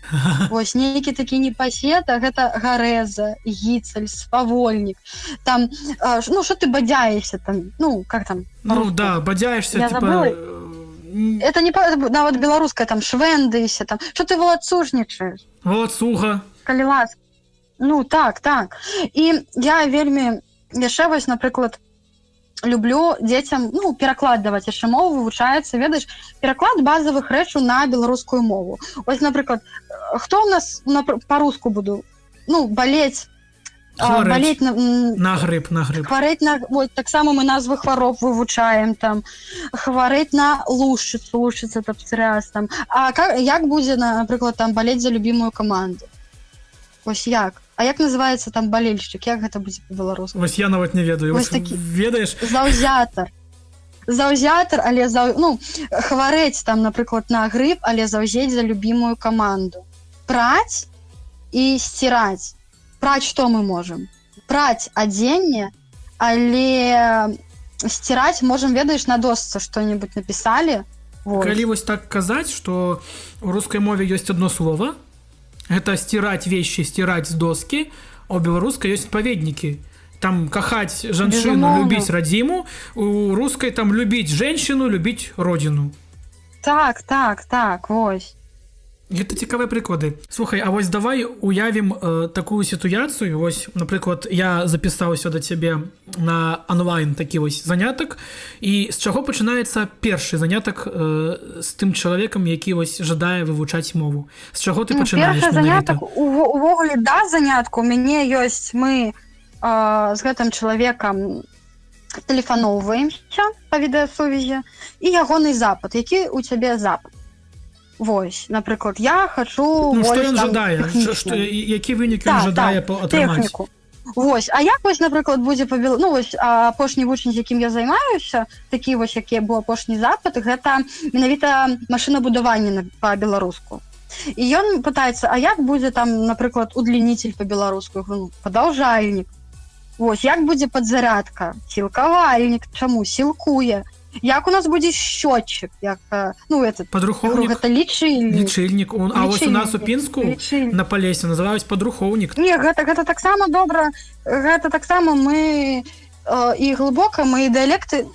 Вось нейкі такі непасета, гэта гарэза, гіцаль, свавольнік. Там, ну, што ты бадзяешся там, ну, как там? Ну, да, бадзяешся, типа... Это не нават беларуская, там, швэндыся, там, што ты валацужнічаеш? Валацуга. Калі ласка. Ну, так. І я вельмі, яшчэ вось, напрыклад, люблю дзецям, ну, пераклад даваць, яшчэ мову вывучаецца, ведаеш, пераклад базавых рэчаў на беларускую мову. Ось, напрыклад, хто ў нас па-руску буду, ну, балець, Болеть на гриб. Хварэць на... Вот, таксама мы назвы хвароб вывучаем, там. Хварэць на лушчыца, там, псарыаз, там. Як будзе, напрыклад, там, болеть за любимую каманду? Вось як? А як называецца там балельшчык? Як гэта будзе па-беларуску? Вось я нават не ведаю. Вось такі... Ведаеш? Заўзятар, але хварэць там, напрыклад, на грыб, але заўзець за любимую каманду. Праць і сціраць. Праць што мы можам? Праць адзенне, але сціраць можам, ведаеш, на досцы што-небудзь напісалі. Калі вось так казаць, што ў рускай мове ёсць адно слово, гэта сціраць вещи, сціраць з доскі, а ў беларускай ёсць адпаведнікі. Там кахаць жанчыну, любіць радзіму, у рускай там любіць женщину, любіць родину. Так, вось. Гэта цікавыя прыклады. Слухай, а вось давай уявім такую сітуацыю. Вось, напрыклад, я запісаўся да цябе на онлайн такі вось занятак, і з чаго пачынаецца першы занятак з тым чалавекам, які вось жадае вывучаць мову? З чаго ты пачынаеш? Першы занятак, увогуле, да занятку, у мяне ёсць, мы з гэтым чалавекам тэлефаноўваемся па відэасувязі, і ягоны запыт. Які ў цябе запыт? Вось, напрыклад, я хачу... Што ён жадае? Які вынік ён жадае атрымаць? Тэхніку. Вось, а як вось, напрыклад, будзе па-беларуску... Ну, вось, апошні вучань, з якім я займаюся, такі вось, які быў апошні запыт, гэта менавіта машынабудаванне па-беларуску. І ён пытаецца, а як будзе там, напрыклад, удлінитель па-беларуску? Падаўжальнік. Вось, як будзе падзарядка? Сілкавальнік. Чаму? Сілкуе. Як у нас будзе счётчык? Як, падрухоўнік? Гэта лічыльнік. А вось у нас у Пінску на Палесе называюць падрухоўнік. Не, гэта таксама добра. Гэта таксама мы і глыбока, мы дыялекты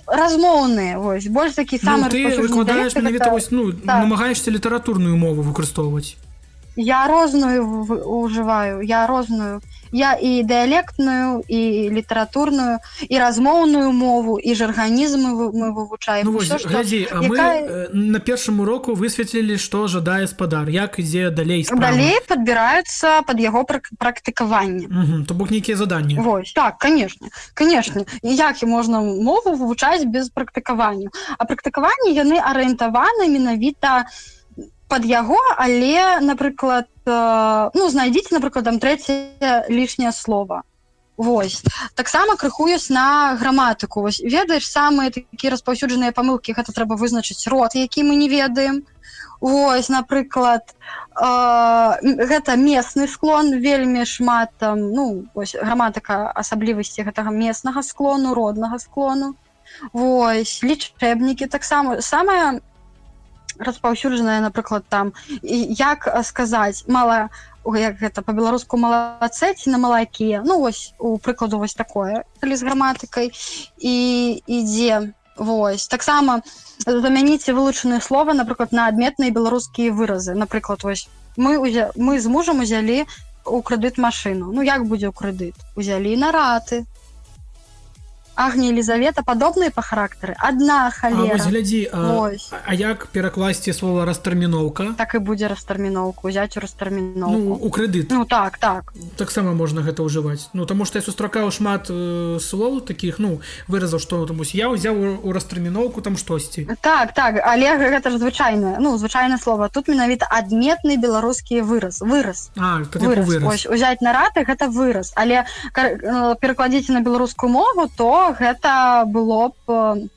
размоўныя. Вось, больш такі самы распаўсюджаны дыялект. Ты выкладаеш менавіта вось, намагаешся літаратурную мову выкарыстоўваць. Я розную ўжываю, я розную. Я і дыялектную, і літаратурную, і размоўную мову, і жарганізмы мы вывучаем. Ну вось, глядзі, а мы на першым уроку высветлілі, што жадае спадар. Як ідзе далей справа? Далей падбіраюцца пад яго практыкаванне. То бок нейкія заданні. Вось, так, канешне. Як можна мову вывучаць без практыкавання? А практыкаванні, яны арыентаваны менавіта пад яго, але, напрыклад, знайдзіце, напрыклад, там трэцяе лішняе слова. Вось. Таксама крыху ёсць на граматыку. Вось, ведаеш, самыя такія распаўсюджаныя памылкі, гэта трэба вызначыць род, які мы не ведаем. Вось, напрыклад, гэта месны склон, вельмі шмат там, вось, граматыка асаблівасці гэтага меснага склону, роднага склону. Вось, лічэбнікі таксама. Самае распаўсюджанае, напрыклад, там, як сказаць, як гэта па-беларуску малацэ ці на малаке, вось, у прыкладу вось такое, калі з граматыкай, і ідзе, вось. Таксама замяніце вылучаныя словы, напрыклад, на адметныя беларускія выразы. Напрыклад, вось, мы з мужам узялі ў крэдыт машыну. Як будзе ў крэдыт? Узялі на раты. Агня Елізавета падобныя па характары? Адна халера. А вось глядзі, а як перакласці слова растэрміноўка? Так і будзе растэрміноўка, узяць у растэрміноўку. У крэдыт? Так. Таксама можна гэта ўжываць. Таму што я сустракаў шмат слоў такіх, выразаў, што я ўзяў у растэрміноўку там штосьці. Так, але гэта ж звычайнае, звычайнае слова. Тут менавіта адметны беларускі выраз. Выраз. Вось, узяць на раты гэта выраз. Але перакладзіце на беларускую мову, то гэта было б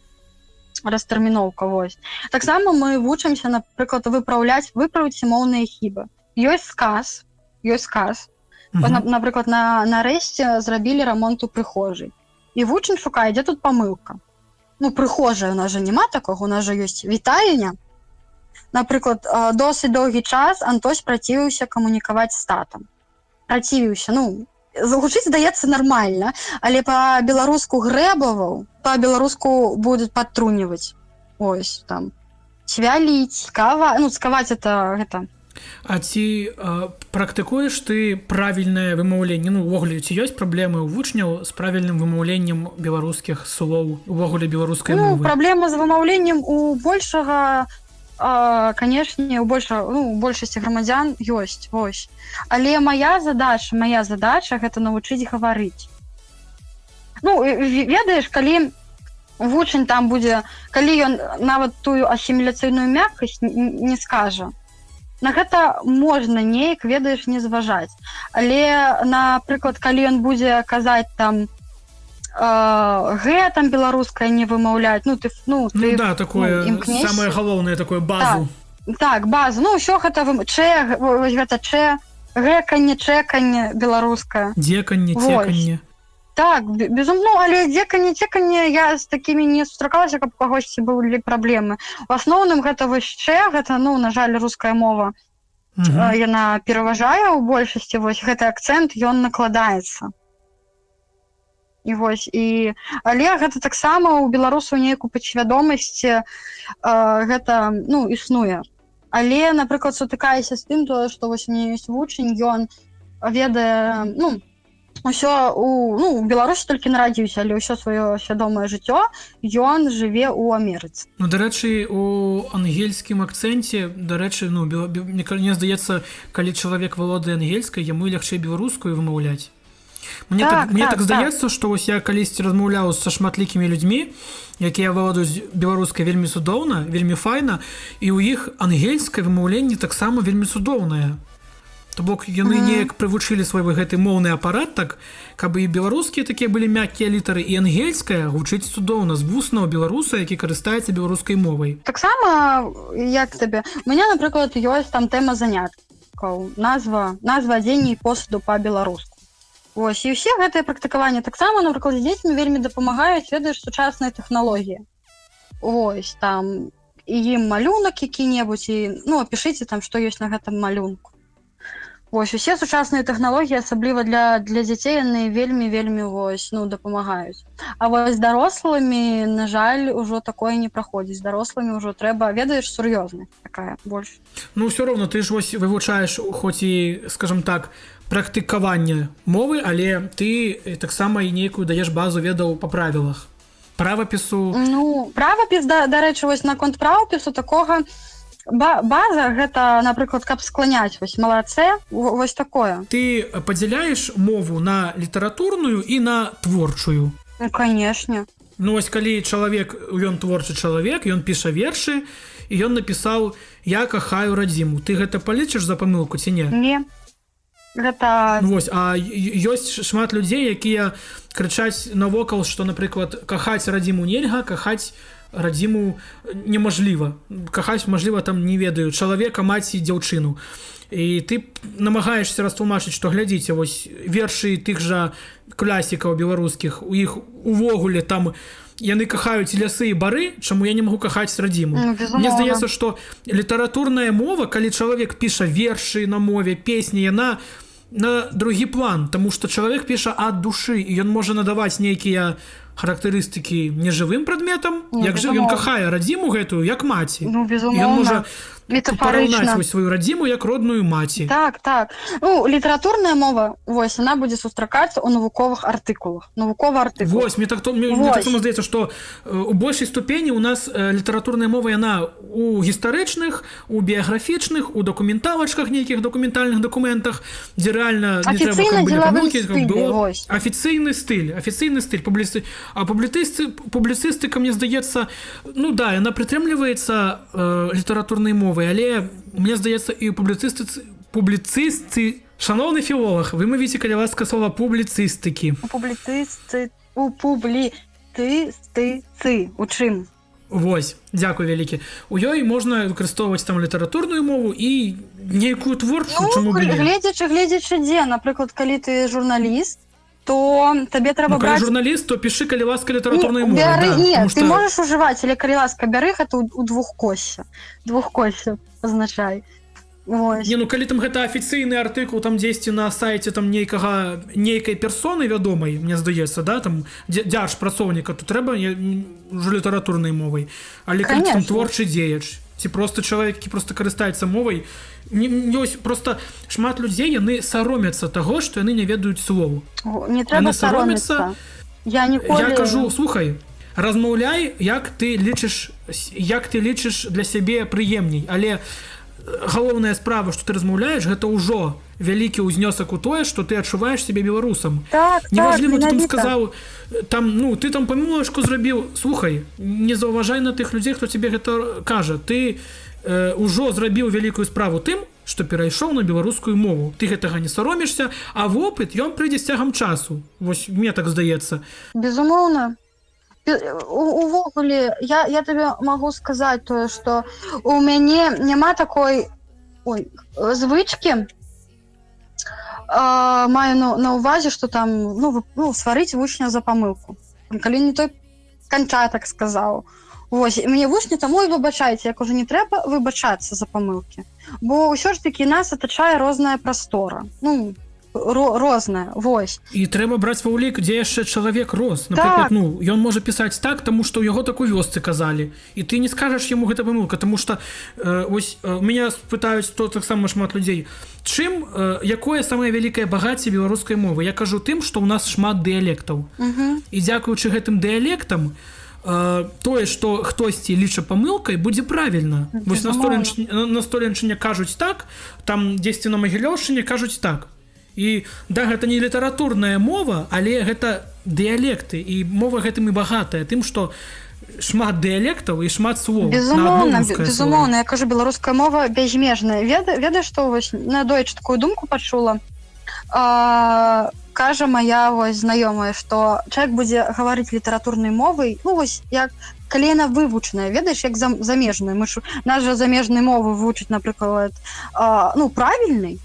растэрміноўка, вось. Таксама мы вучымся, напрыклад, выправіць моўныя хібы. Ёсць сказ. Напрыклад, нарэшце зрабілі рамонт у прыхожай. І вучань шукае, дзе тут памылка. Прыхожая у нас жа няма такога, у нас жа ёсць вітальня. Напрыклад, досыць доўгі час Антось працівіўся камунікаваць з татам. Працівіўся, гучыць, здаецца, нармальна, але па-беларуску грэбаваў, па-беларуску будуць падтруньваць. Ось, там, цвяліць, скаваць гэта. А ці практыкуеш ты правільнае вымаўленне? Увогуле, ці ёсць праблемы ў вучняў з правільным вымаўленнем беларускіх слоў, увогуле беларускай мовы? Праблема з вымаўленнем у большага канешне, у большасці грамадзян ёсць, вось. Але моя задача гэта навучыць гаварыць. Ну, ведаеш, калі вучань там будзе, калі ён нават тую асіміляцыйную мяккасць не скажа, на гэта можна неяк, ведаеш, не зважаць. Але, напрыклад, калі ён будзе казаць там там беларускае не вымаўляць, да, такое самае галоўнае, такое базу. Так, базу, ўсё гэта гэканне, чэканне беларускае. Дзеканне, цеканне. Так, безумоўна, але дзеканне, я з такімі не сустракалася, каб у кагосьці былі праблемы. У асноўным гэта вось гэта, на жаль, руская мова. Яна пераважае ў большасці, вось гэты акцэнт, ён накладаецца. Але гэта таксама ў беларусаў нейкую падсвядомасці гэта, існуе. Але, напрыклад, сутыкаюся з тым, што вось у мяне ёсць вучань, ён ведае, усё у Беларусі толькі нарадзіўся, але ўсё сваё свядомае жыццё ён жыве ў Амерыцы. Дарэчы, у ангельскім акцэнце, мне здаецца, калі чалавек валодае ангельскай, яму лягчэй беларускую вымаўляць. Мне так здаецца, што вось я калісьці размаўляў са шматлікімі людзьмі, якія валодаюць беларускай вельмі цудоўна, вельмі файна, і ў іх ангельскае вымаўленне таксама вельмі цудоўнае. То бок яны неяк прывучылі свой гэты моўны апарат так, каб і беларускія такія былі мяккія літары, і ангельская гучыць цудоўна з вуснаў беларуса, які карыстаецца беларускай мовай. Таксама, як табе, у мяне, напрыклад, ёсць там тэма заняткаў, назва адзення і посуду па-беларуску. Вось, і ўсе гэтыя практыкаванні таксама, напрыклад, з дзецьмі вельмі дапамагаюць, ведаеш, сучасныя тэхналогіі. Вось, там, і ім малюнак які-небудзь, і, апішыце там, што ёсць на гэтым малюнку. Вось, усе сучасныя тэхналогіі, асабліва для дзяцей, яны вельмі дапамагаюць. А вось з дарослымі, на жаль, ужо такое не праходзіць. З дарослымі ўжо трэба, ведаеш, сур'ёзна такая больш. Ўсё роўна, ты ж вось вывучаеш, хоць і, скажам так, практыкаванне мовы, але ты таксама і нейкую даеш базу ведаў па правілах. Правапісу... Правапіс, дарэчы, вось наконт правапісу такога база, гэта, напрыклад, каб скланяць, вось, малацэ, вось такое. Ты падзяляеш мову на літаратурную і на творчую? Канешне. Вось, калі чалавек, ён творчы чалавек, ён піша вершы, і ён напісаў «Я кахаю радзіму». Ты гэта палічыш за памылку ці не? Не. Гэта... Вось, а ёсць шмат людзей, якія крычаць навокал, што, напрыклад, кахаць радзіму нельга, кахаць радзіму немажліва. Кахаць, мажліва, там, не ведаю, чалавека, маці, дзяўчыну. І ты намагаешся растлумачыць, што глядзіце, вось вершы тых жа класікаў беларускіх, у іх увогуле там яны кахаюць лясы і бары, чаму я не магу кахаць радзіму. Мне здаецца, што літаратурная мова, калі чалавек піша вершы на мове, песні, яна на другі план, таму што чалавек піша ад душы, і ён можа надаваць нейкія характарыстыкі нежывым прадметам, як жа ён кахае радзіму гэтую, як маці. Ён можа параўнаць сваю радзіму як родную маці. Так. Літаратурная мова, вось, яна будзе сустракацца ў навуковых артыкулах. Вось, мне таксама здаецца, што у большай ступені у нас літаратурная мова, яна у гістарычных, у біяграфічных, у дакументалачках, нейкіх дакументальных дакументах, дзе рэальна не трэба былі памылкі, было афіцыйны стыль, а публіцыстыка, мне здаецца, яна прытрымліваецца літаратурнай мовы, але мне здаецца і публіцысты, шановны філолог, вымавіце, калі ласка, слова публіцыстыкі. У чым? Вось, дзякуй вялікі. У ёй можна выкарыстоўваць там літаратурную мову і нейкую творчую, чаму бы не. Гледзячы дзе, напрыклад, калі ты журналіст, то табе трэба браць... Калі журналіст, то пішы, калі ласка, літаратурнай мовы. Не, ты можаш ужываць, але калі ласка, бяры гэта ў двухкоссе. Двухкоссе азначай. Калі там гэта афіцыйны артыкул там дзесьці на сайце там нейкай персоны вядомай, мне здаецца, да, там дзяржпрацоўніка, то трэба ўжо літаратурнай мовай. Але калі там творчы дзеяч, ці проста чалавек, які проста карыстаецца мовай, ёсць проста шмат людзей, яны саромяцца таго, што яны не ведаюць слоў. Не трэба саромецца. Я кажу, слухай, размаўляй, як ты лічыш для сябе прыемней, але галоўная справа, што ты размаўляеш, гэта ўжо вялікі ўзнёсак у тое, што ты адчуваеш сябе беларусам. Неважліва, ты там сказаў, ты там памылачку зрабіў, слухай, не заўважай на тых людзей, хто тебе гэта кажа. Ты ўжо зрабіў вялікую справу тым, што перайшоў на беларускую мову. Ты гэтага не саромешся, а вопыт ён прыйдзе з цягам часу. Вось мне так здаецца. Безумоўна. Увогуле, я табе магу сказаць тое, што у мяне няма такой звычкі, маю на ўвазе, што там сварыць вучня за памылку. Калі не той канча так сказаў. Вось, мне вучні таму і выбачайце, як ужо не трэба выбачацца за памылкі. Бо ўсё ж такі нас атачае розная прастора. Розная, вось. І трэба браць ва ўлік, дзе яшчэ чалавек рос. Напрыклад, ён можа пісаць так, таму што ў яго так у вёсцы казалі. І ты не скажаш яму гэта памылка, таму што мяне спытаюць таксама шмат людзей. Якое самае вялікае багацце беларускай мовы? Я кажу тым, што ў нас шмат дыялектаў. І дзякуючы гэтым дыялектам тое, што хтосьці ліча памылкай, будзе правільна. Вось на Столенчыне кажуць так, там дзесьці на Магілёўшчыне кажуць так. І гэта не літаратурная мова, але гэта дыялекты, і мова гэтым і багатая тым, што шмат дыялектаў і шмат слоў. Безумоўна, я кажу, беларуская мова бязмежная. Ведаеш, што надоечы такую думку пачула? Кажа моя знаёмая, што чалавек будзе гаварыць літаратурнай мовай, як калі яна вывучаная, ведаеш, як замежная. Нас жа замежнай мовы вучаць, напрыклад, правільнай.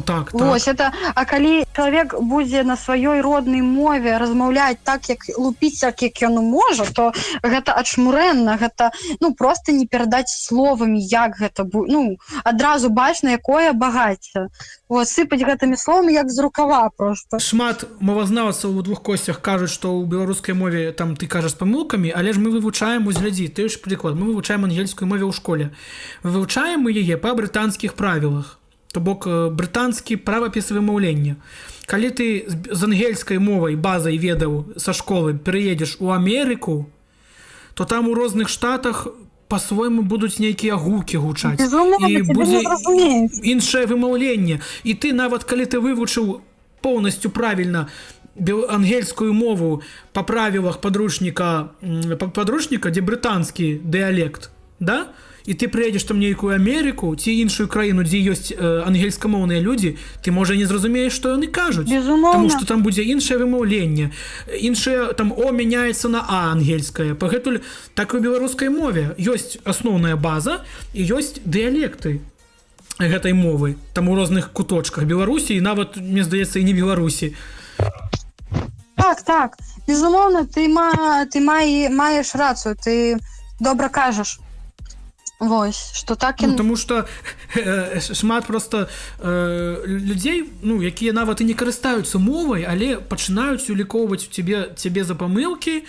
Так. Вось, а калі чалавек будзе на сваёй роднай мове размаўляць так, як лупіць, як ён можа, то гэта ачмурэнна, гэта проста не перадаць словамі, як гэта будзе. Адразу бачна, якое багацце. Сыпаць гэтымі словамі, як з рукава проста. Шмат мовазнаўцаў у двух косцях кажуць, што ў беларускай мове там ты кажаш памылкамі, але ж мы вывучаем, глядзі, ты ж прыклад, мы вывучаем ангельскую мову ў школе. Вывучаем мы яе па брытанскіх правілах. То бок брытанскі правапіс вымаўлення. Калі ты з ангельскай мовай, базай ведаў са школы пераедзеш у Амерыку, то там у розных штатах па-свойму будуць нейкія гукі гучаць. І будзе іншае вымаўленне. І ты нават калі ты вывучыў поўнасцю правільна ангельскую мову па правілах падручніка, дзе брытанскі дыялект, да? І ты прыедзеш там нейкую Амерыку ці іншую краіну, дзе ёсць ангельскамоўныя людзі, ты, можа, не зразумееш, што яны кажуць. Таму што там будзе іншае вымаўленне. Іншае, там, мяняецца на А ангельскае. Пагэтуль, так і ў беларускай мове ёсць асноўная база і ёсць дыялекты гэтай мовы. Там у розных куточках Беларусі і нават, мне здаецца, і не Беларусі. Так. Безумоўна, ты маеш рацыю, ты добра кажаш. Вось, што так... Таму што шмат проста людзей, якія нават і не карыстаюцца мовай, але пачынаюць улікоўваць у цябе за памылкі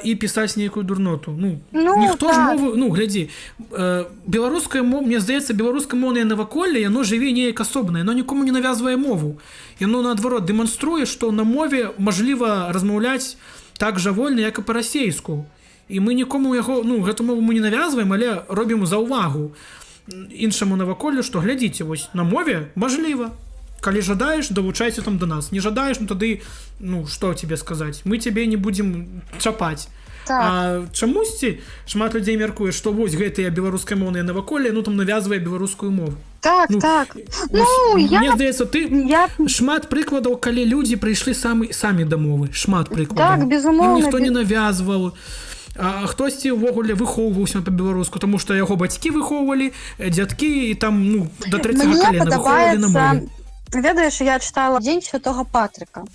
і пісаць нейкую дурноту. Ніхто ж мову... глядзі, беларуская мова, мне здаецца, беларускамоўнае наваколле, яно жыве неяк асобна, яно нікому не навязвае мову. Яно, наадварот, дэманструе, што на мове мажліва размаўляць так жа вольна, як і па-расейску. І мы нікому гэту мову мы не навязваем, але робім заўвагу іншаму наваколлю, што глядзіце, вось на мове мажліва. Калі жадаеш, давучайся там да нас. Не жадаеш, тады, што тебе сказаць? Мы цябе не будзем чапаць. А чамусьці шмат людзей мяркуе, што вось гэтыя беларускамоўныя наваколле, там навязвае беларускую мову. Так. Мне здаецца, ты шмат прыкладаў, калі людзі прыйшлі самі да мовы. Шмат прыкладаў. Так, безумоўна. Ніхто не навязваў. А хтосьці ўвогуле выхоўваўся па-беларуску, таму што яго бацькі выхоўвалі, дзядкі, і там да 3-го калена выхоўвалі на мове. Ведаеш, я чытала «Дзень святога Патрыка».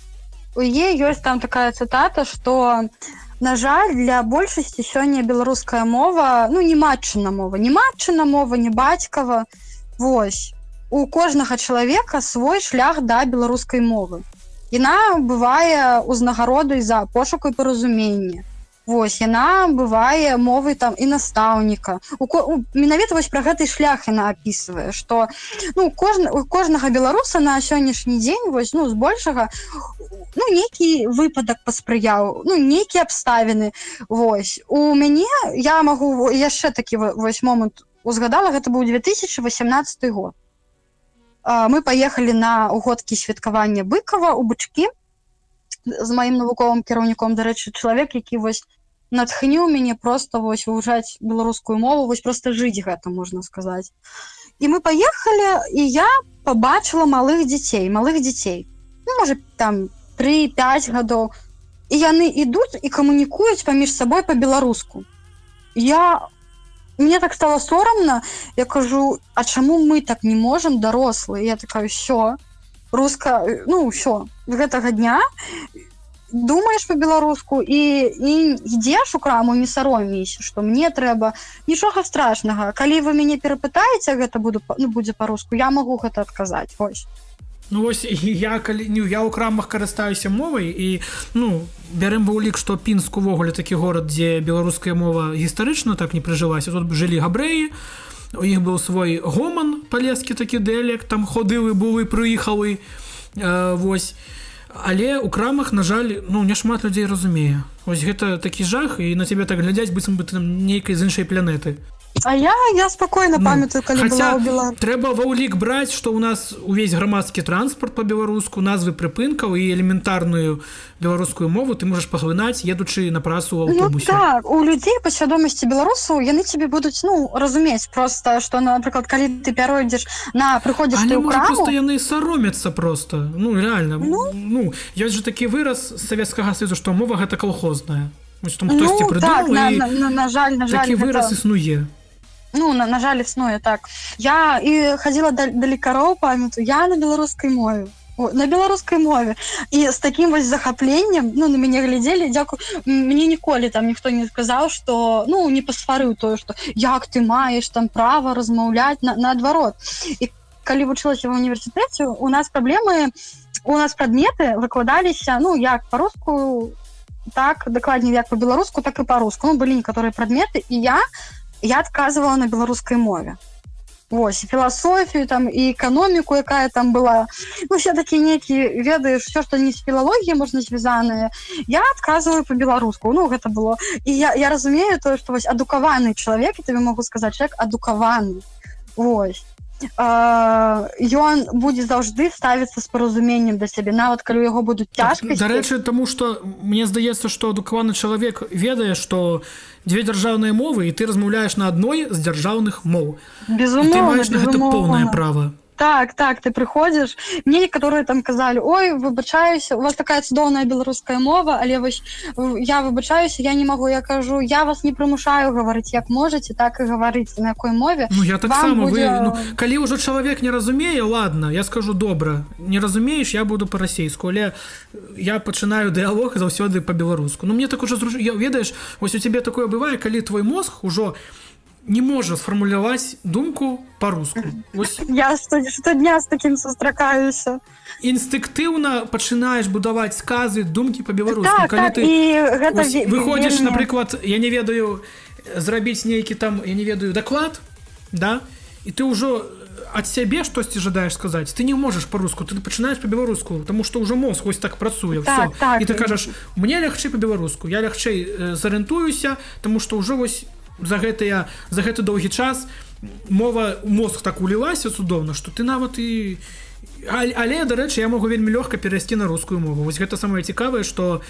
У яе ёсць там такая цытата, што, на жаль, для большасці сёння беларуская мова, не матчына мова, не бацькава. Вось. У кожнага чалавека свой шлях да беларускай мовы. Яна бывае ўзнагародай за пошук і паразуменне. Вось яна бывае мовай там і настаўніка. Менавіта вось пра гэты шлях яна апісвае, што кожнага беларуса на сённяшні дзень вось збольшага нейкі выпадак паспрыяў, нейкія абставіны. Вось у мяне я магу яшчэ такі вось момант узгадала, гэта быў 2018 год. Мы паехалі на угодкі святкавання Быкова у Бычкі з маім навуковым кіраўніком, дарэчы, чалавек, які вось натхніў мяне просто вось вывучаць беларускую мову, вось просто жыць гэта, можна сказаць. І мы паехалі, і я пабачыла малых дзяцей. Можа, там 3-5 гадоў. І яны ідуць і камунікуюць паміж сабой па-беларуску. Мне так стало сорамна, я кажу, а чаму мы так не можам, дарослыя? Я такая, ўсё, ўсё, гэтага дня думаеш па-беларуску і ідзеш у краму, не саромейся, што мне трэба, нічога страшнага. Калі вы мяне перапытаеце, гэта будзе па-руску, я магу гэта адказаць, вось. Вось я ў крамах карыстаюся мовай і бярем ва ўлік, што Пінск увогуле такі горад, дзе беларуская мова гістарычна так не прыжылася. Тут жылі габрэі, у іх быў свой гоман, палескі такі дыялект, там ходылы, булы, прыехалы, вось. Але ў крамах, на жаль, няшмат людзей разумее. Вось гэта такі жах, і на цябе так глядзяць, быццам бы ты нейкай з іншай планеты. А я спакойна памятаю, калі была ў Беларусі. Трэба ва ўлік браць, што ў нас увесь грамадскі транспарт па-беларуску, назвы прыпынкаў і элементарную беларускую мову ты можаш паглынаць, едучы на працу ў аўтобусе. Так, у людзей па свядомасці беларусаў яны цябе будуць разумець проста, што, напрыклад, калі ты прыходзіш ты ў краму... Але проста яны саромяцца проста. Реально. Ёсць же такі выраз Савецкага Саюзу, што мова гэта калхозная. Вось там хтосьці прыдумаў, і на жаль, такі выраз існуе. На жаль, існуе, так. Я і хадзіла да лекароў, памятаю, я на беларускай мове. І з такім вось захапленнем, на мяне глядзелі, дзякую, мне ніколі там ніхто не сказаў, што, не пасварыў тое, што як ты маеш там права размаўляць, наадварот. І калі вучылася ва універсітэце, у нас прадметы выкладаліся, як па-руску, так, дакладней, як па-беларуску, так і па-руску. Былі некаторыя прадметы, і я адказвала на беларускай мове. Вось, і філасофію, там, і эканоміку, якая там была. Все такі нейкі, ведаеш, все, што не з філалогіяй можна звязанае, я адказваю па-беларуску. Гэта было. І я разумею тое, што вось адукаваны чалавек, і табе могу сказаць, чалавек адукаваны. Вось. Ён будзе заўжды ставіцца з паразуменнем да сябе, нават калі у яго будуць цяжкасці. Дарэчы, таму што мне здаецца, што адукаваны чалавек ведае, што дзве дзяржаўныя мовы, і ты размаўляеш на адной з дзяржаўных моў. Безумоўна, і ты маеш на гэта поўнае права. Так, ты прыходзіш, мне некаторыя там казалі, ой, выбачаюся, у вас такая цудоўная беларуская мова, але вось я выбачаюся, я не магу, я кажу, я вас не прымушаю гаварыць, як можаце, так і гаварыць, на якой мове. Я так сама, калі ўжо чалавек не разумее, ладно, я скажу, добра, не разумееш, я буду па-расейску, але я пачынаю дыялог заўсёды па-беларуску. Мне так ужо зручна, ведаеш, вось у цябе такое бывае, калі твой мозг ужо не можа сфармуляваць думку па-руску. Я штодня з такім сустракаюся. Інстынктыўна пачынаеш будаваць сказы, думкі па-беларуску. Так, і гэта выходзіш, напрыклад, я не ведаю, зрабіць нейкі там, я не ведаю, даклад, да? І ты ўжо ад сябе штосьці жадаеш сказаць. Ты не можаш па-руску, ты пачынаеш па-беларуску, таму што ўжо мозг вось так працуе. І ты кажаш, мне лягчэй па-беларуску, я лягчэй зарыентуюся, таму што ўжо вось за гэты доўгі час мозг так улілася цудоўна, што ты нават і... Але, дарэчы, я могу вельмі лёгка перайсці на рускую мову. Вось гэта самае цікавае, што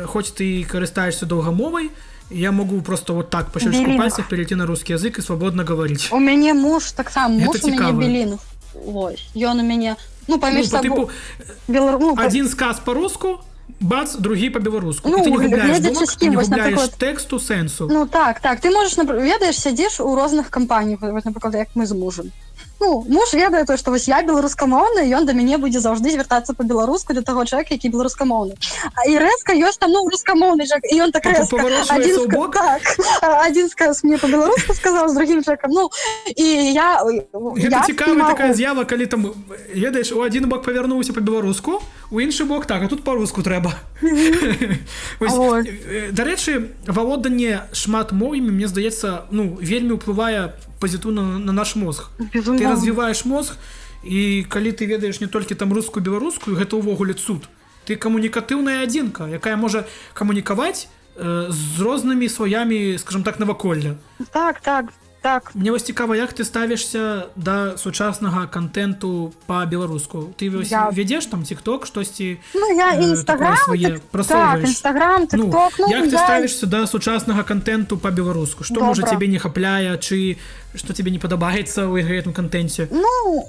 хоць ты карыстаешся доўгамовай, я могу просто вот так па щелчку пальцах перейти на русский язык і свабодна гаварыць. У мяне муж таксама, муж у мяне білінг. Ён у мяне, паміж сабой... Адзін сказ па-руску, бац, другі па-беларуску. Ты не губляеш думак, ты не губляеш тэксту, сэнсу. Так, ты можаш, ведаеш, сядзіш у розных кампаніях, напрыклад, як мы з мужам. ну, муж ведае то, што вось я беларускамоўны, і ён да мяне будзе заўжды звяртацца па-беларуску для таго чалавека, які беларускамоўны. І рэзка ёсць там, ну, рускамоўны чалавек, і ён так рэзка. Адзін сказ мне па-беларуску сказаў, з другім чалавекам, ну, і я... Гэта цікавая такая з'ява, калі там, ведаеш, у адзін бок павярнуўся па-беларуску, у іншы бок так, а тут па-руску трэба. Дарэчы, валоданне шмат мовамі, мне здаецца, ну, вельмі ўплывае пазітыўна на наш мозг. Ты развіваеш мозг, і калі ты ведаеш не толькі там рускую, беларускую, гэта ўвогуле цуд. Ты камунікатыўная адзінка, якая можа камунікаваць з рознымі слоямі, скажем так, наваколля. Так. Мне вось цікава, як ты ставішся да сучаснага контенту па-беларуску? Ты ведзеш там TikTok, штосьці? Ну, я Instagram, так, Instagram, TikTok. Ну, як ты ставішся да сучаснага контенту па-беларуску? Што, можа, цябе не хапляе, ці што цябе не падабаецца ў гэтым контенце? Ну,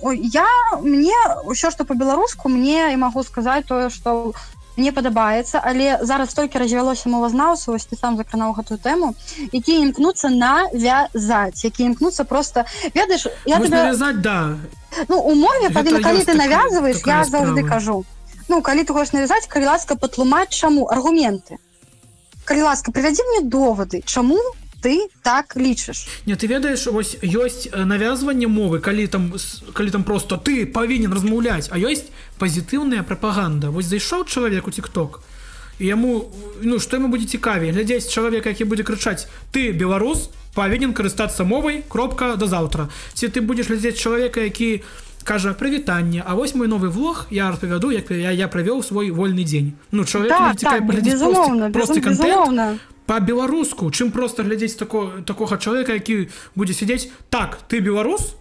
мне ўсё, што па-беларуску, мне, я магу сказаць тое, што мне падабаецца, але зараз толькі развялося мовазнаўцы, вось ты сам закранаў гэтую тэму, якія імкнуцца навязаць, якія імкнуцца проста, ведаеш, я тебе... навязаць, да. Ну, у мове, калі ты навязваеш, я заўжды кажу, ну, калі ты хочаш навязаць, калі ласка, патлумач чаму, аргументы. Калі ласка, прывядзі мне довады, чаму ты так лічыш. Не, ты ведаеш, вось ёсць навязванне мовы, калі там просто ты павінен размаўляць, а ёсць пазітыўная прапаганда. Вось зайшоў чалавек у TikTok, і яму, ну, што яму будзе цікавей? Глядзець чалавека, які будзе крычаць: «Ты, беларус, павінен карыстацца мовай, кропка, да заўтра». Ці ты будзеш глядзець чалавека, які кажа: «Прывітанне, а вось мой новы влог, я распавяду, як я правёў свой вольны дзень». Ну, чалавек будзе цікавы паглядзець просты контент па-беларуску, чым проста глядзець такога чалавека, які будзе сядзець: «Так, ты беларус,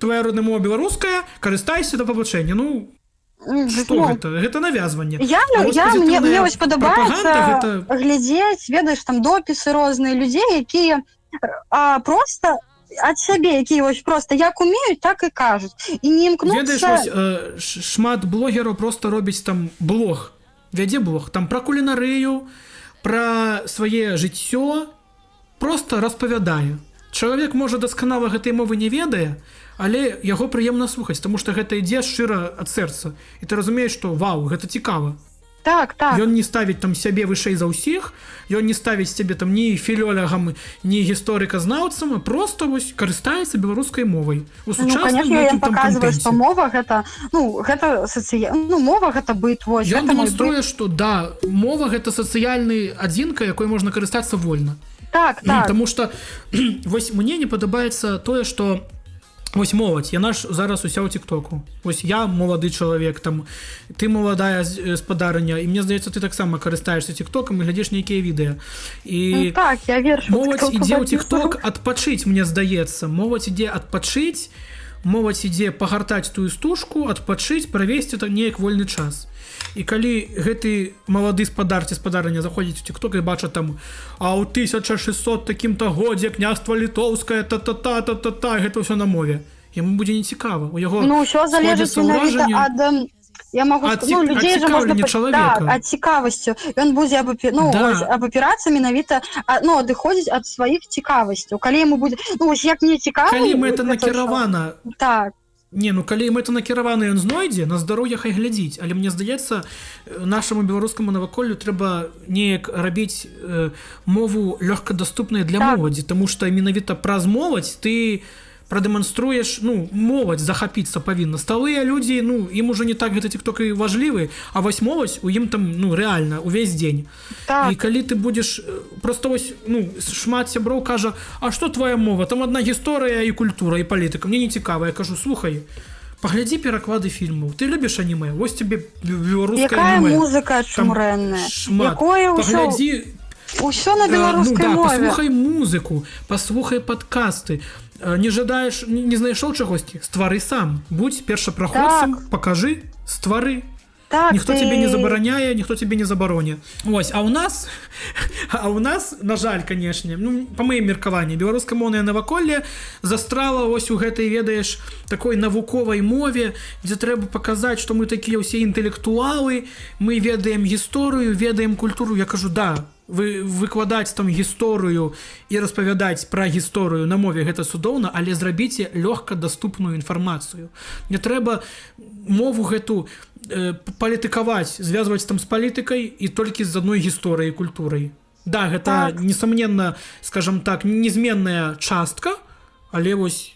твоя родная мова беларуская, карыстайся да павучэння». Ну, што гэта? Гэта навязванне. Мне вось падабаецца глядзець, ведаеш, там допісы розныя людзей, якія проста ад сябе, якія вось проста як умеюць, так і кажуць. І не імкнуцца... Ведаеш, вось шмат блогераў проста робіць там блог, вядзе блог, там пра кулінарыю, пра свае жыццё, проста распавядае. Чалавек, можа, дасканала гэтай мовы не ведае, але яго прыемна слухаць, таму што гэта ідзе шчыра ад сэрца. І ты разумееш, што вау, гэта цікава. Так. Ён не ставіць там сябе вышэй за ўсіх, ён не ставіць сябе там ні філёлягам, ні гісторыказнаўцам, а проста вось карыстаецца беларускай мовай. У сучасным нейкім там кантэнце. Што мова гэта, мова гэта быт, вось. Ён дэманструе, што да, мова гэта сацыяльны адзінка, якой можна карыстацца вольна. Так. Таму што вось мне не падабаецца тое, што вось моладзь, яна ж зараз уся ў тиктоку. Вось я малады чалавек, там ты маладая спадарня, і мне здаецца, ты таксама карыстаешся тиктокам і глядзіш нейкія відэа. І так, я вершу. Моладзь ідзе ў тикток адпачыць, мне здаецца. Моладзь ідзе адпачыць, моладзь ідзе пагартаць тую стужку, адпачыць, правесці там неяк вольны час. І калі гэты малады спадар ці спадарня заходзіць у тикток і бачаць там: «А ў 1600 такім-то годзе княства літоўскае, та-та-та-та-та-та», гэта ўсё на мове. Яму будзе нецікава. У яго ўсё залежыць менавіта ад... Я могу сказать, людей же можно от цікавасцю. Ён будзе абапірацца менавіта, адыходзіць ад сваіх цікавасцяў. Калі яму будзе, вось як мне цікава... Калі мэта накіравана... Так. Не, калі мэта накіравана, ён знойдзе, на здароўе хай глядзіць. Але мне здаецца, нашаму беларускаму наваколлю трэба неяк рабіць мову лёгкадаступнай для моладзі, таму што менавіта праз моладзь ты прадэманструеш, моладзь захапіцца павінна. Сталыя людзі, ім ужо не так гэта тикток і важлівы, а вось моладзь у ім там, рэальна, увесь дзень. Так. І калі ты будзеш, просто вось, шмат сяброў кажа: «А што твоя мова? Там адна гісторыя і культура, і палітыка. Мне не цікава». Я кажу: «Слухай, паглядзі пераклады фільмаў. Ты любіш анімэ? Вось тебе беларускае анімэ». Якая музыка чумрэнная. Шмат. Паглядзі... Усё на беларускай мове. Паслухай музыку, паслухай падкасты. Не жадаеш, не знайшоў чагосьці, ствары сам. Будь першапраходцам, пакажы, ствары. Ніхто цябе не забараняе, ніхто цябе не забароне. Вось, а ў нас, на жаль, канешне, па маім меркаванні, беларускамоўнае наваколле застрала вось у гэтай, ведаеш, такой навуковай мове, дзе трэба паказаць, што мы такія ўсе інтэлектуалы, мы ведаем гісторыю, ведаем культуру. Я кажу: «Да, выкладаць там гісторыю і распавядаць пра гісторыю на мове гэта цудоўна, але зрабіце лёгка даступную інфармацыю. Не трэба мову гэту палітыкаваць, звязваць там з палітыкай і толькі з адной гісторыяй і культурай. Да, гэта, несамненна, скажам так, незменная частка, але вось,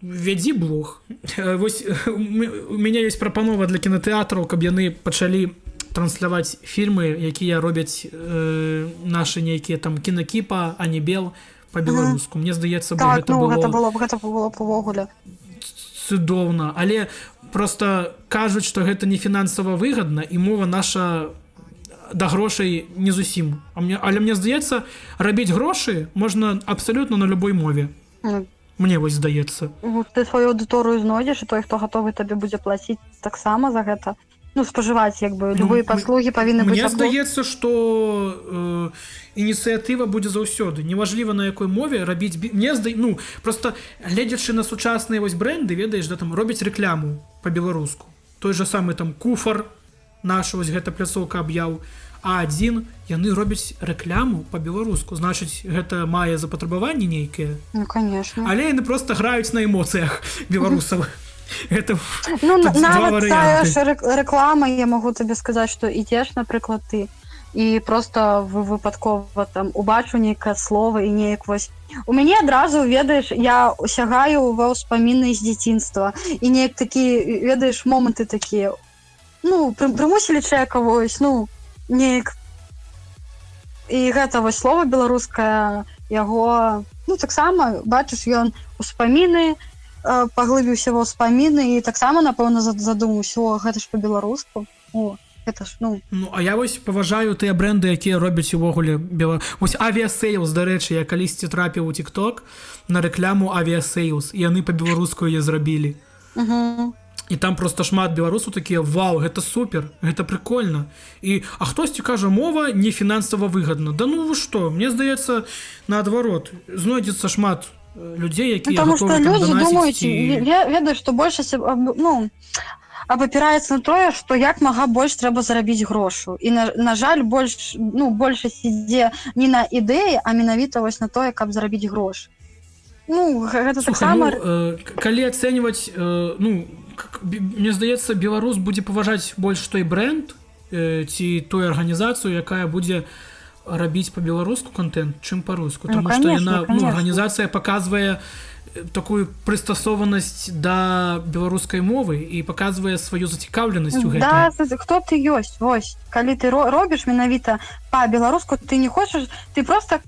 вядзі блог. Вось у мяне ёсць прапанова для кінатэатраў, каб яны пачалі трансляваць фільмы, якія робяць нашы нейкія там кінакіпа, Анібел па-беларуску. Мне здаецца, гэта было б увогуле цудоўна, але просто кажуць, што гэта не фінансава выгадна, і мова наша да грошай не зусім. Але мне здаецца, рабіць грошы можна абсалютна на любой мове. Мне вось здаецца. Ты сваю аўдыторыю знойдзеш, і той, хто гатовы табе будзе плаціць таксама за гэта. Спажываць, любыя паслугі павінны быць. Мне здаецца, што ініцыятыва будзе заўсёды. Неважліва, на якой мове рабіць... Просто гледзячы на сучасныя вось брэнды, ведаеш, да там робяць рэкляму па-беларуску. Той же самы там Куфар, наша вось гэта пляцоўка аб'яў, А1, яны робяць рэкляму па-беларуску. Значыць, гэта мае запатрабаванне нейкае. Конечно. Але яны просто граюць на эмоцыях беларусаў. Это нават тая ж рэклама, я магу табе сказаць, што ідзеш, напрыклад, ты і просто выпадкова там убачу нейкае слова і неяк вось. У мяне адразу, ведаеш, я сягаю ва ўспаміны з дзяцінства і неяк такі, ведаеш, моманты такія, прымусілі чалавека вось, неяк. І гэта вось слова беларускае, яго, таксама, бачыш, ён успаміны, паглыбіўся ва ўспаміны і таксама, напэўна, задумаўся, гэта ж па-беларуску. Гэта ж, А я вось паважаю тыя брэнды, якія робяць увогуле Вось Авіасейлс, дарэчы, я калісьці трапіў у TikTok на рэкляму Авіасейлс, і яны па-беларуску яе зрабілі. І там просто шмат беларусаў такія: вау, гэта супер, гэта прикольна. А хтосьці кажа, мова не фінансава выгадна. Да вы што, мне здаецца, наадварот, знойдзецца шмат людзей, якія гатовы там данасіць. Ведаю, што большасць абапіраецца на тое, што як мага больш трэба зарабіць грошу. І, на жаль, большасць ідзе не на ідэі, а менавіта вось на тое, каб зарабіць грош. Гэта таксама... Калі ацэньваць, мне здаецца, беларус будзе паважаць больш той брэнд ці тую арганізацыю, якая будзе рабіць па-беларуску контент, чым па-руску. Таму што яна, арганізацыя паказвае такую прыстасованасць да беларускай мовы і паказвае сваю зацікаўленасць у гэтым. Да, хто ты ёсць, вось. Калі ты робіш менавіта па-беларуску, ты не хочаш, ты просто,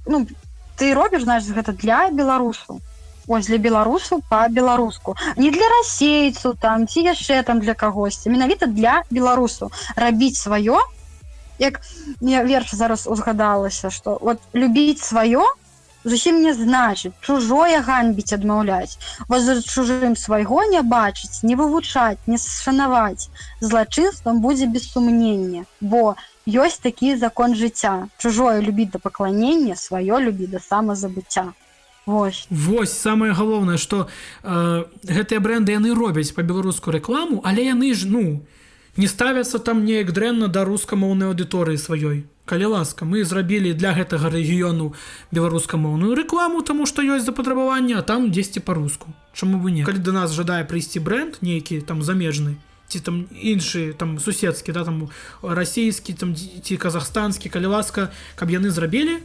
ты робіш, значыць, гэта для беларусаў. Ось, для беларусаў па-беларуску. Не для расейцаў там, ці яшчэ там для кагосьці. Менавіта для беларусаў. Рабіць сваё, як мне верш зараз узгадалася, што вот любіць сваё зусім не значыць чужое ганьбіць, адмаўляць. Вас за чужым свайго не бачыць, не вывучаць, не шанаваць. Злачынствам будзе без сумнення, бо ёсць такі закон жыцця. Чужое любіць да пакланення, сваё любіць да самазабыцця. Вось, самае галоўнае, што гэтыя брэнды яны робяць па-беларуску рэкламу, але яны ж, не ставяцца там неяк дрэнна да рускамоўнай аўдыторыі сваёй. Калі ласка, мы зрабілі для гэтага рэгіёну беларускамоўную рэкламу, таму што ёсць запатрабаванне, а там дзесьці па-руску. Чаму бы не? Калі да нас жадае прыйсці брэнд нейкі там замежны, ці там іншы, там суседскі, да, там расійскі, там ці казахстанскі, калі ласка, каб яны зрабілі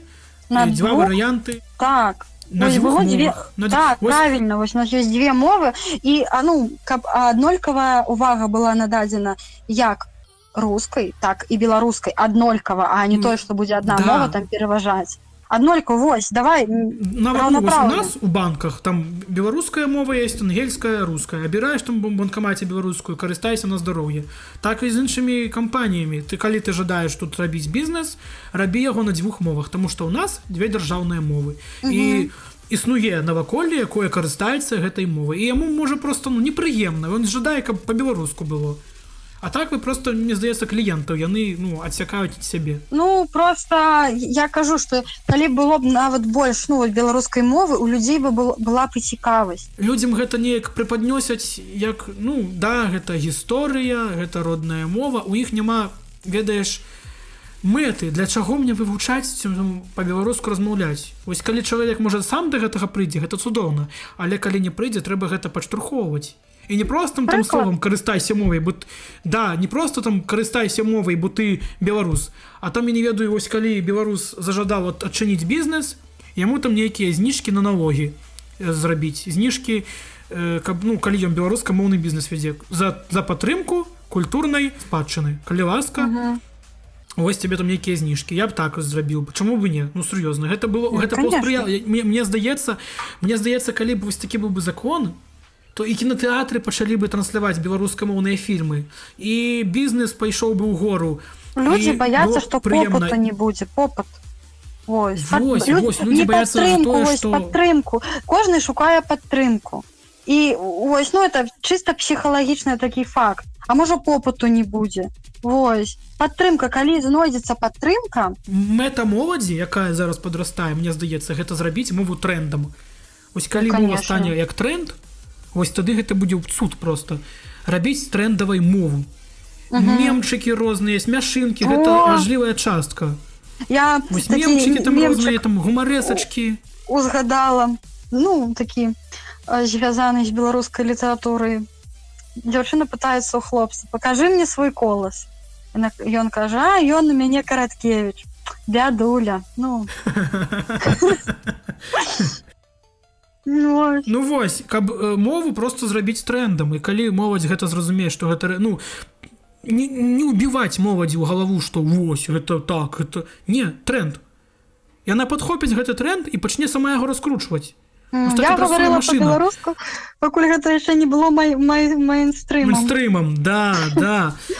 два варыянты. Так. На двух мовах. Так, правильно, вось у нас ёсць две мовы, і каб аднолькавая увага была нададзена як рускай, так і беларускай, аднолькава, а не тое, што будзе адна мова там пераважаць. Аднолькава, вось, давай раўнапраўна. У нас у банках там беларуская мова есть, ангельская, руская. Абіраеш там в банкамаце беларускую, карыстайся на здароўе. Так і з іншымі кампаніямі. Калі ты жадаеш тут рабіць бізнес, рабі яго на двух мовах, таму што ў нас две дзяржаўныя мовы. І існуе наваколле, якое карыстаецца гэтай мовай. І яму можа проста непрыемна, ён жадае, каб па-беларуску было. А так вы просто, мне здаецца, кліентаў, яны адсякаюць ад сябе. Просто я кажу, што калі было б нават больш беларускай мовы, у людзей бы была б цікавасць. Людзям гэта неяк прыпаднёсяць, як, да, гэта гісторыя, гэта родная мова, у іх няма, ведаеш, мэты, для чаго мне вывучаць па-беларуску размаўляць. Вось калі чалавек можа сам да гэтага прыйдзе, гэта цудоўна, але калі не прыйдзе, трэба гэта падштурхоўваць. І не проста там словам карыстайся мовай, не проста там карыстайся мовай, бо ты беларус, а там я не ведаю, вось калі беларус зажадаў адчыніць бізнес, яму там нейкія зніжкі на налогі зрабіць, зніжкі, каб, калі ён беларускамоўны бізнес вядзе, за падтрымку культурнай спадчыны. Калі ласка, вось тебе там нейкія зніжкі. Я б так зрабіў. Чаму бы не? Сур'ёзна. Гэта было спрыяла. Мне здаецца, калі б вось такі быў бы закон, то і кінотэатры пачалі бы трансляваць беларускамоўныя фільмы, і бізнес пайшоў бы ў гору. Людзі баяцца, што попыту не будзе. Попыт. Людзі баяцца за тое, што... Падтрымку. Кожны шукае падтрымку. І вось, это чыста псіхалагічны такі факт. А можа попыту не будзе. Вось. Падтрымка, калі знойдзецца падтрымка... Мэта моладзі, якая зараз падрастае, мне здаецца, гэта зрабіць мову трэндам. Вось калі мова стане як трэнд, вось тады гэта будзе цуд проста. Рабіць трэндавай мову. Мемчыкі розныя, смяшынкі, гэта важлівая частка. Вось мемчыкі там розныя, там гумарэсачкі. Узгадала, такі звязаны з беларускай літаратурай. Дзяўчына пытаецца ў хлопца: пакажы мне свой колас. Ён кажа: ён у мяне Караткевіч. Бядуля. Вось, каб мову просто зрабіць трэндам, і калі моладзь гэта зразумее, што гэта, не ўбіваць моладзі ў галаву, што вось, гэта так, гэта... Не, трэнд. Яна падхопіць гэты трэнд і пачне сама яго раскручваць. Я гаварыла па-беларуску, пакуль гэта яшчэ не было мейнстрымам. Мейнстрымам, да.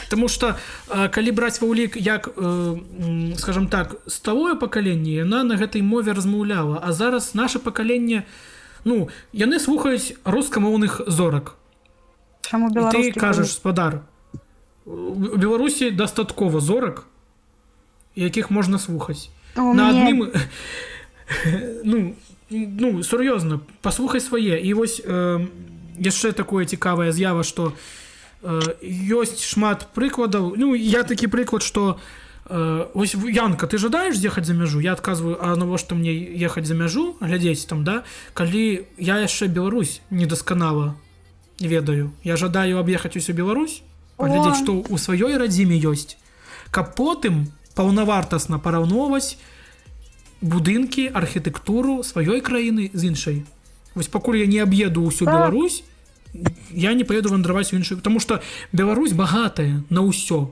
Таму што, калі браць ва ўлік, як, скажам так, сталое пакаленне, яна на гэтай мове размаўляла, а зараз наша пакаленне, яны слухаюць рускамоўных зорак. Чаму беларускі? І ты кажаш, спадар, у Беларусі дастаткова зорак, якіх можна слухаць. На адным... сур'ёзна, паслухай свае. І вось яшчэ такое цікавая з'ява, што ёсць шмат прыкладаў. Я такі прыклад, што вось, Янка, ты жадаеш з'ехаць за мяжу? Я адказваю: а навошта мне ехаць за мяжу, глядзець там, да? Калі я яшчэ Беларусь недасканала не ведаю. Я жадаю аб'ехаць усю Беларусь, паглядзець, што ў сваёй радзіме ёсць, каб потым паўнавартасна параўноўваць будынкі, архітэктуру сваёй краіны з іншай. Вось пакуль я не аб'еду ўсю Беларусь, я не паеду вандраваць у іншую, таму што Беларусь багатая на ўсё.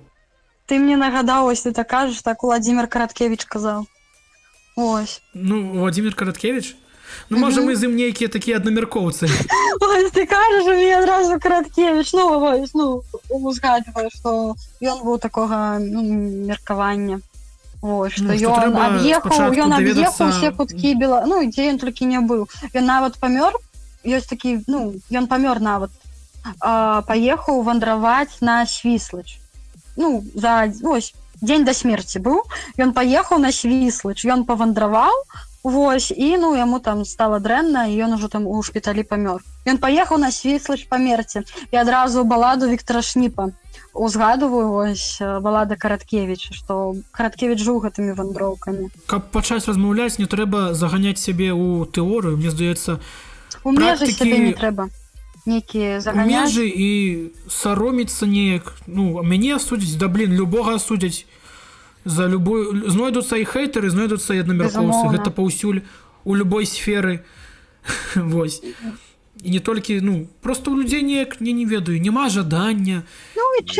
Ты мне нагадаў, ось ты так кажаш, так Владимир Караткевич казаў. Ось. Владимир Караткевич? Можа, мы з ім нейкія такія аднамяркоўцы. Ось, ты кажаш, у мяне адразу Караткевич. Узгадваю, што ён быў такога меркавання. Ось, што ён аб'ехаў усе куткі дзе ён толькі не быў. Ён нават памёр, ёсць такі, ён памёр нават, паехаў вандраваць на Свіслач. Дзень да смерці быў, ён паехаў на Свіслач, ён павандраваў, і яму там стала дрэнна, і ён ужо там у шпіталі памёр. Ён паехаў на Свіслач памерці, і адразу баладу Віктара Шніпа узгадываю, балада Караткевіча, што Караткевіч жыў гэтымі вандроўкамі. Каб пачаць размаўляць, не трэба заганяць сябе ў тэорыю, мне здаецца, у межы сябе не трэба нейкія заганяць. У межы і сароміцца неяк. Мяне асудзяць, любога асудзяць за любую... Знойдуцца і хейтары, знойдуцца і аднамяркоўцы. Гэта паўсюль у любой сферы. Вось. І не толькі, просто ў людзей неяк, не ведаю, няма жадання,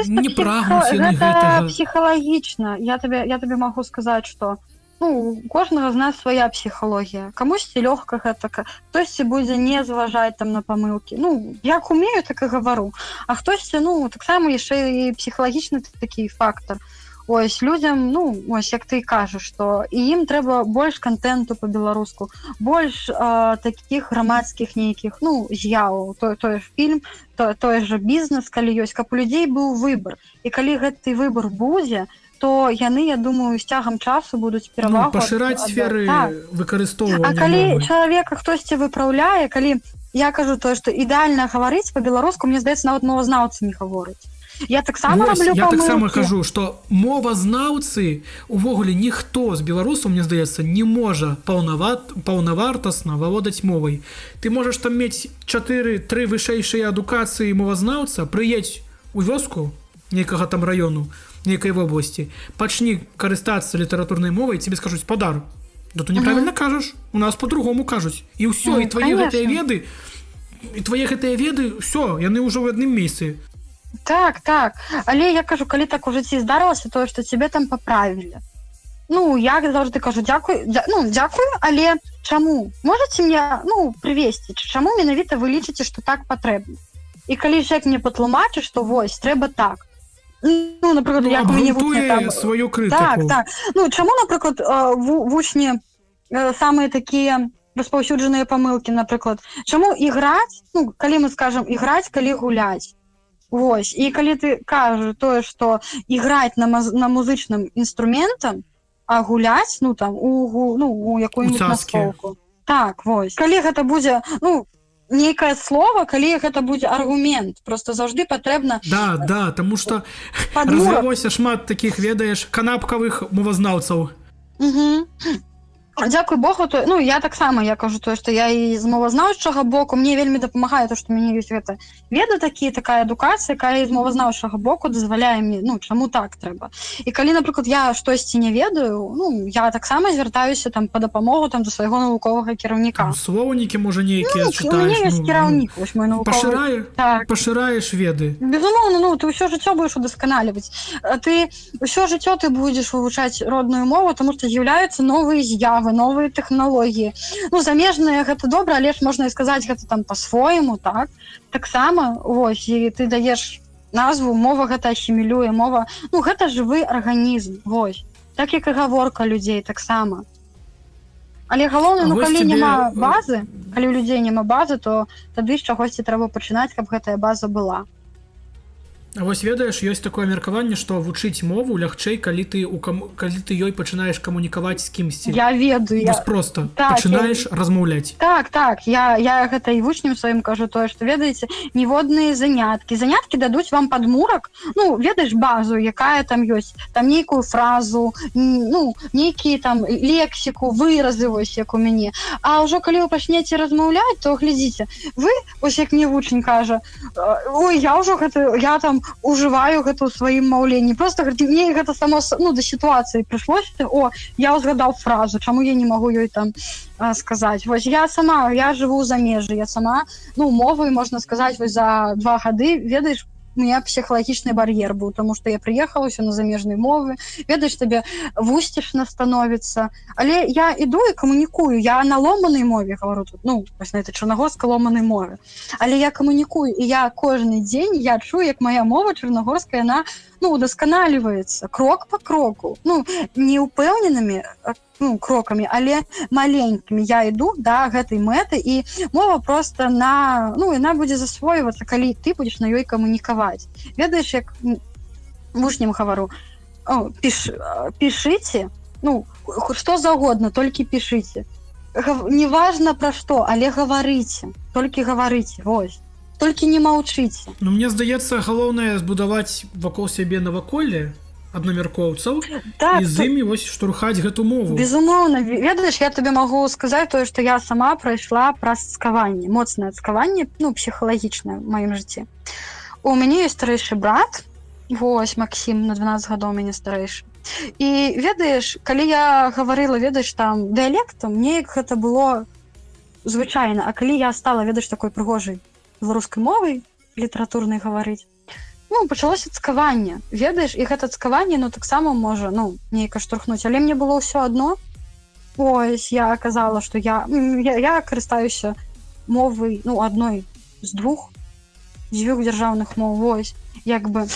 не прагнуць яны гэтага. Гэта псіхалагічна. Я табе магу сказаць, што у кожнага з нас свая псіхалогія. Камусьці лёгка гэта, хтосьці будзе не зважаць там на памылкі. Як умею, так і гавару. А хтосьці, таксама яшчэ і псіхалагічны такі фактар. Ось, людзям, як ты кажаш, што і ім трэба больш кантэнту па-беларуску, больш такіх грамадскіх нейкіх, з'яваў, той ж фільм, той же бізнес, калі ёсць, каб у людзей быў выбар. І калі гэты выбар будзе, то яны, я думаю, з цягам часу будуць перавагу... Пашыраць сферы выкарыстоўвання. А калі чалавека хтосьці выпраўляе, калі я кажу тое, што ідэальна гаварыць па-беларуску, мне здаецца, нават мовазнаўцы не гавораць. Я таксама Вось, раблю я таксама памылкі. кажу, што мовазнаўцы увогуле ніхто з беларусаў, мне здаецца, не можа паўнавартасна валодаць мовай. Ты можаш там мець 4-3 вышэйшыя адукацыі мовазнаўца, прыедзь у вёску нейкага там раёну, нейкай вобласці, пачні карыстацца літаратурнай мовай, тебе скажуць: спадар, да ты неправільна кажаш, у нас по-другому кажуць. І ўсё, і твае гэтыя веды, ўсё, яны ўжо ў адным месцы. Так, але я кажу, калі так у жыцці здарылася, тое, што цябе там паправілі. Ну, я заўжды кажу: дзякуй, але чаму? Можаце мне, прывесці, чаму менавіта вы лічыце, што так патрэбна? І калі чалавек мне патлумачыць, што вось, трэба так. Напрыклад, як у мяне вучні там... сваю крытыку. Так. Чаму, напрыклад, вучні самыя такія распаўсюджаныя памылкі, напрыклад, чаму іграць, калі мы скажам іграць, калі гуляць. Вось, і калі ты кажаш тое, што іграць на музычным інструментам, а гуляць, у якую-нибудь настолку. Так, вось. Калі гэта будзе, нейкае слово, калі гэта будзе аргумент, просто заўжды патрэбна... Да, таму што развялося шмат такіх, ведаеш, канапкавых мовазнаўцаў. Дзякуй Богу, я таксама, я кажу тое, што я і з мовазнаўчага боку, мне вельмі дапамагае то, што мяне ёсць гэта веды такая адукацыя, якая з мовазнаўчага боку дазваляе мне, чаму так трэба. І калі, напрыклад, я штосьці не ведаю, я таксама звяртаюся там па дапамогу там да свайго навуковага кіраўніка. Слоўнікі, можа, нейкія чытаеш. У мяне ёсць кіраўнік, вось мой навуковы. Пашыраеш веды. Безумоўна, ты ўсё жыццё будзеш удасканаліваць. Ўсё жыццё ты будзеш вывучаць родную мову, таму што з'яўляюцца новыя з'явы, новыя тэхналогіі. Замежныя гэта добра, але ж можна і сказаць гэта там па-свойму, так? Таксама, вось, і ты даеш назву, мова гэта асімілюе, мова, гэта жывы арганізм, вось. Так як і гаворка людзей таксама. Але галоўнае, калі няма базы, калі ў людзей няма базы, то тады з чагосьці трэба пачынаць, каб гэтая база была. А вось ведаеш, ёсць такое меркаванне, што вучыць мову лягчэй, калі ты ёй пачынаеш камунікаваць з кімсьці. Я ведаю. Вось проста пачынаеш размаўляць. Так, я гэта і вучням сваім кажу тое, што, ведаеце, ніводныя заняткі. Заняткі дадуць вам падмурак, ведаеш базу, якая там ёсць, там нейкую фразу, нейкія там лексіку, выразы, вось як у мяне. А ўжо калі вы пачнеце размаўляць, то глядзіце, вы, вось як мне вучань кажа: ой, я ўжо гэта, я там ужываю гэта ў сваім маўленні. Просто мне гэта само да сітуацыі прыйшлося, я узгадаў фразу, чаму я не магу ёй там сказаць. Вось я жыву за межы, я сама, мовай, можна сказаць, вось за 2 гады, ведаеш, у меня псіхалагічны бар'ер быў, тому што я прыехала ўсё на замежнай мовы, ведаеш, табе вусцішна становіцца, але я іду і камунікую, я на ломанай мове гавару тут, вось на этой чарнагорскай ломанай мове, але я камунікую, і я кожны дзень, я чую, як моя мова чарнагорская, яна, удасканаліваецца, крок па кроку, не ўпэўненымі крокамі, але маленькімі я іду да гэтай мэты, і мова проста яна будзе засвойвацца, калі ты будзеш на ёй камунікаваць. Ведаеш, як вучням гавару: пішыце, што заўгодна, толькі пішыце. Неважна пра што, але гаварыце, толькі гаварыце, вось. Толькі не маўчыце. Мне здаецца, галоўнае збудаваць вакол сябе наваколле аднамяркоўцаў і з імі вось штурхаць гэту мову. Безумоўна, ведаеш, я табе магу сказаць тое, што я сама прайшла праз цкаванне, моцнае цкаванне, псіхалагічнае ў маім жыцці. У мяне ёсць старэйшы брат, вось Максім, на 12 гадоў мяне старэйшы. І ведаеш, калі я гаварыла, ведаеш, там дыялектам, неяк гэта было звычайна, а калі я стала, ведаеш, такой прыгожай беларускай мовай літаратурнай гаварыць, пачалося цкаванне, ведаеш, і гэта цкаванне, таксама можа, нейка штурхнуць, але мне было ўсё адно. Ось, я казала, што я карыстаюся мовай, адной з дзвюх дзяржаўных мов, вось, як бы,